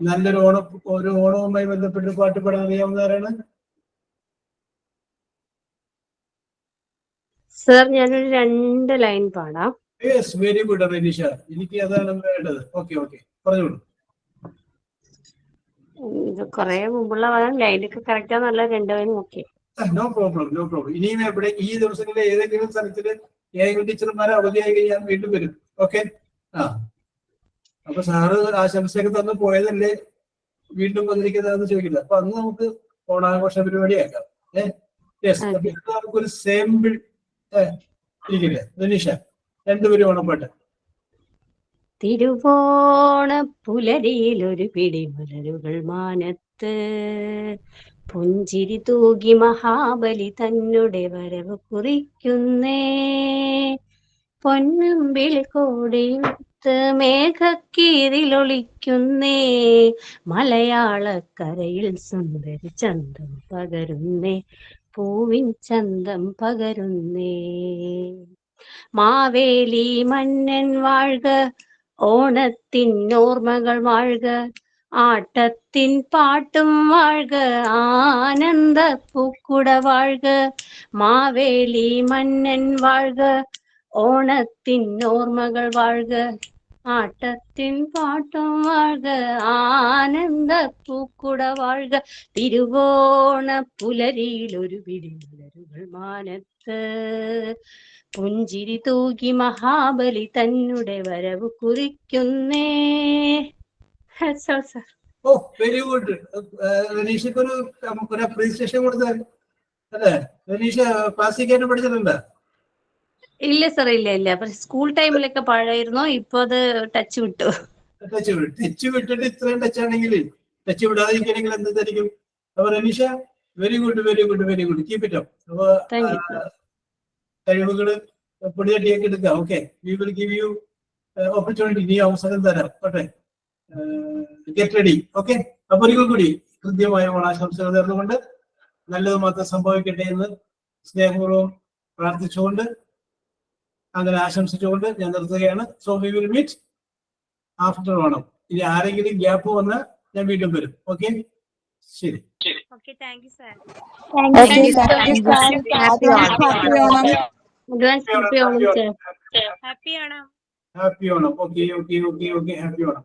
നല്ലൊരു ഓണവുമായി ബന്ധപ്പെട്ട് പാട്ട് പാടാൻ അറിയാവുന്നവരാണ്? സർ ഞാനൊരു 2 ലൈൻ പാടാം. Yes, very good Renisha. എനിക്ക് അതാണ് വേണ്ടത്. ഓക്കെ, പറഞ്ഞോളൂ. ഇത് കുറെ മുമ്പുള്ള പാടാം. ലൈനൊക്കെ കറക്റ്റ് ആണെന്നല്ല, 2 ലൈൻ ഓക്കെ. No problem. ഇനിയും എവിടെ ഈ ദിവസങ്ങളിൽ ഏതെങ്കിലും സ്ഥലത്തില് ഏതെങ്കിലും ടീച്ചർമാരെ അവധിയായി ഞാൻ വീണ്ടും വരും. ഓക്കെ. അപ്പൊ സാറ് ആശംസയൊക്കെ തന്നു പോയതല്ലേ വീണ്ടും വന്നിരിക്കുന്നതെന്ന് ചോദിക്കുന്നത്. അപ്പൊ അന്ന് നമുക്ക് ഓണാഘോഷ പരിപാടിയാക്കാം. നമുക്കൊരു സാമ്പിൾ ഇരിക്കില്ലേ ധനീഷ, രണ്ടുപേരും ഓണപ്പാട്ട്. തിരുവോണ പുലരിയിൽ ഒരു പിടി മലരുകൾ മാനത്ത്, പുഞ്ചിരി തൂകി മഹാബലി തന്നെ വരവ് കുറിക്കുന്നേ, പൊന്നമ്പിൽ കോടിയുത്ത് മേഘക്കീറിലൊളിക്കുന്നേ, മലയാളക്കരയിൽ സുന്ദരി ചന്തം പകരുന്നേ, പൂവിൻ ചന്തം പകരുന്നേ. മാവേലി മന്നൻ വാഴ്ക, ഓണത്തിൻ ഓർമ്മകൾ വാഴ്ക, ആട്ടത്തിൻ പാട്ടും വാഴ്ക, ആനന്ദ പൂക്കുട വാഴ്ക. മാവേലി മന്നൻ വാഴ്ക, ഓണത്തിൻ ഓർമ്മകൾ വാഴ്ക, ആട്ടത്തിൻ പാട്ടും വാഴ്ക, ആനന്ദ പൂക്കുട വാഴ്ക. തിരുവോണ പുലരിയിൽ ഒരു പിടി മലരുകൾ മാനത്ത്, പുഞ്ചിരി തൂകി മഹാബലി തന്നെ വരവ് കുറിക്കുന്നേ. ഓ വെരി ഗുഡ്. റനീഷക്ക് നമുക്കൊരു അപ്രീസിയേഷൻ കൊടുത്താൽ അല്ലേ? റനീഷ ക്ലാസിക്കായിട്ട് പഠിച്ചിട്ടുണ്ടോ? ഇല്ല സർ, ഇല്ല. സ്കൂൾ ടൈമിലൊക്കെ പാടായിരുന്നു, ഇപ്പൊ അത് ടച്ച് വിട്ടു. ടച്ച് വിട്ടിട്ട് ഇത്രയും ടച്ച് ആണെങ്കിൽ ടച്ച് വിടാതിരിക്കണമെങ്കിൽ എന്തായിരിക്കും? അപ്പൊ Ranisha very good keep it up. അപ്പൊ കഴിവുകള് പൊടിയട്ടിയൊക്കെ എടുക്കാം. Okay, we will give you opportunity. നീ അവസരം തരാം. Okay, get ready. ഓക്കെ, അപ്പൊ ഒരിക്കൽ കൂടി കൃത്യമായ ഓണാശംസകൾ നേർന്നുകൊണ്ട് നല്ലത് മാത്രം സംഭവിക്കട്ടെ എന്ന് സ്നേഹപൂർവ്വം പ്രാർത്ഥിച്ചുകൊണ്ട്, അങ്ങനെ ആശംസിച്ചുകൊണ്ട് ഞാൻ നിർത്തുകയാണ്. So we will meet after Onam. ഇനി ആരെങ്കിലും ഗ്യാപ്പ് വന്നാൽ ഞാൻ വീണ്ടും വരും. ഓക്കെ, ശരി. Okay, thank you, sir. Happy Onam. Happy Onam. Okay, happy Onam.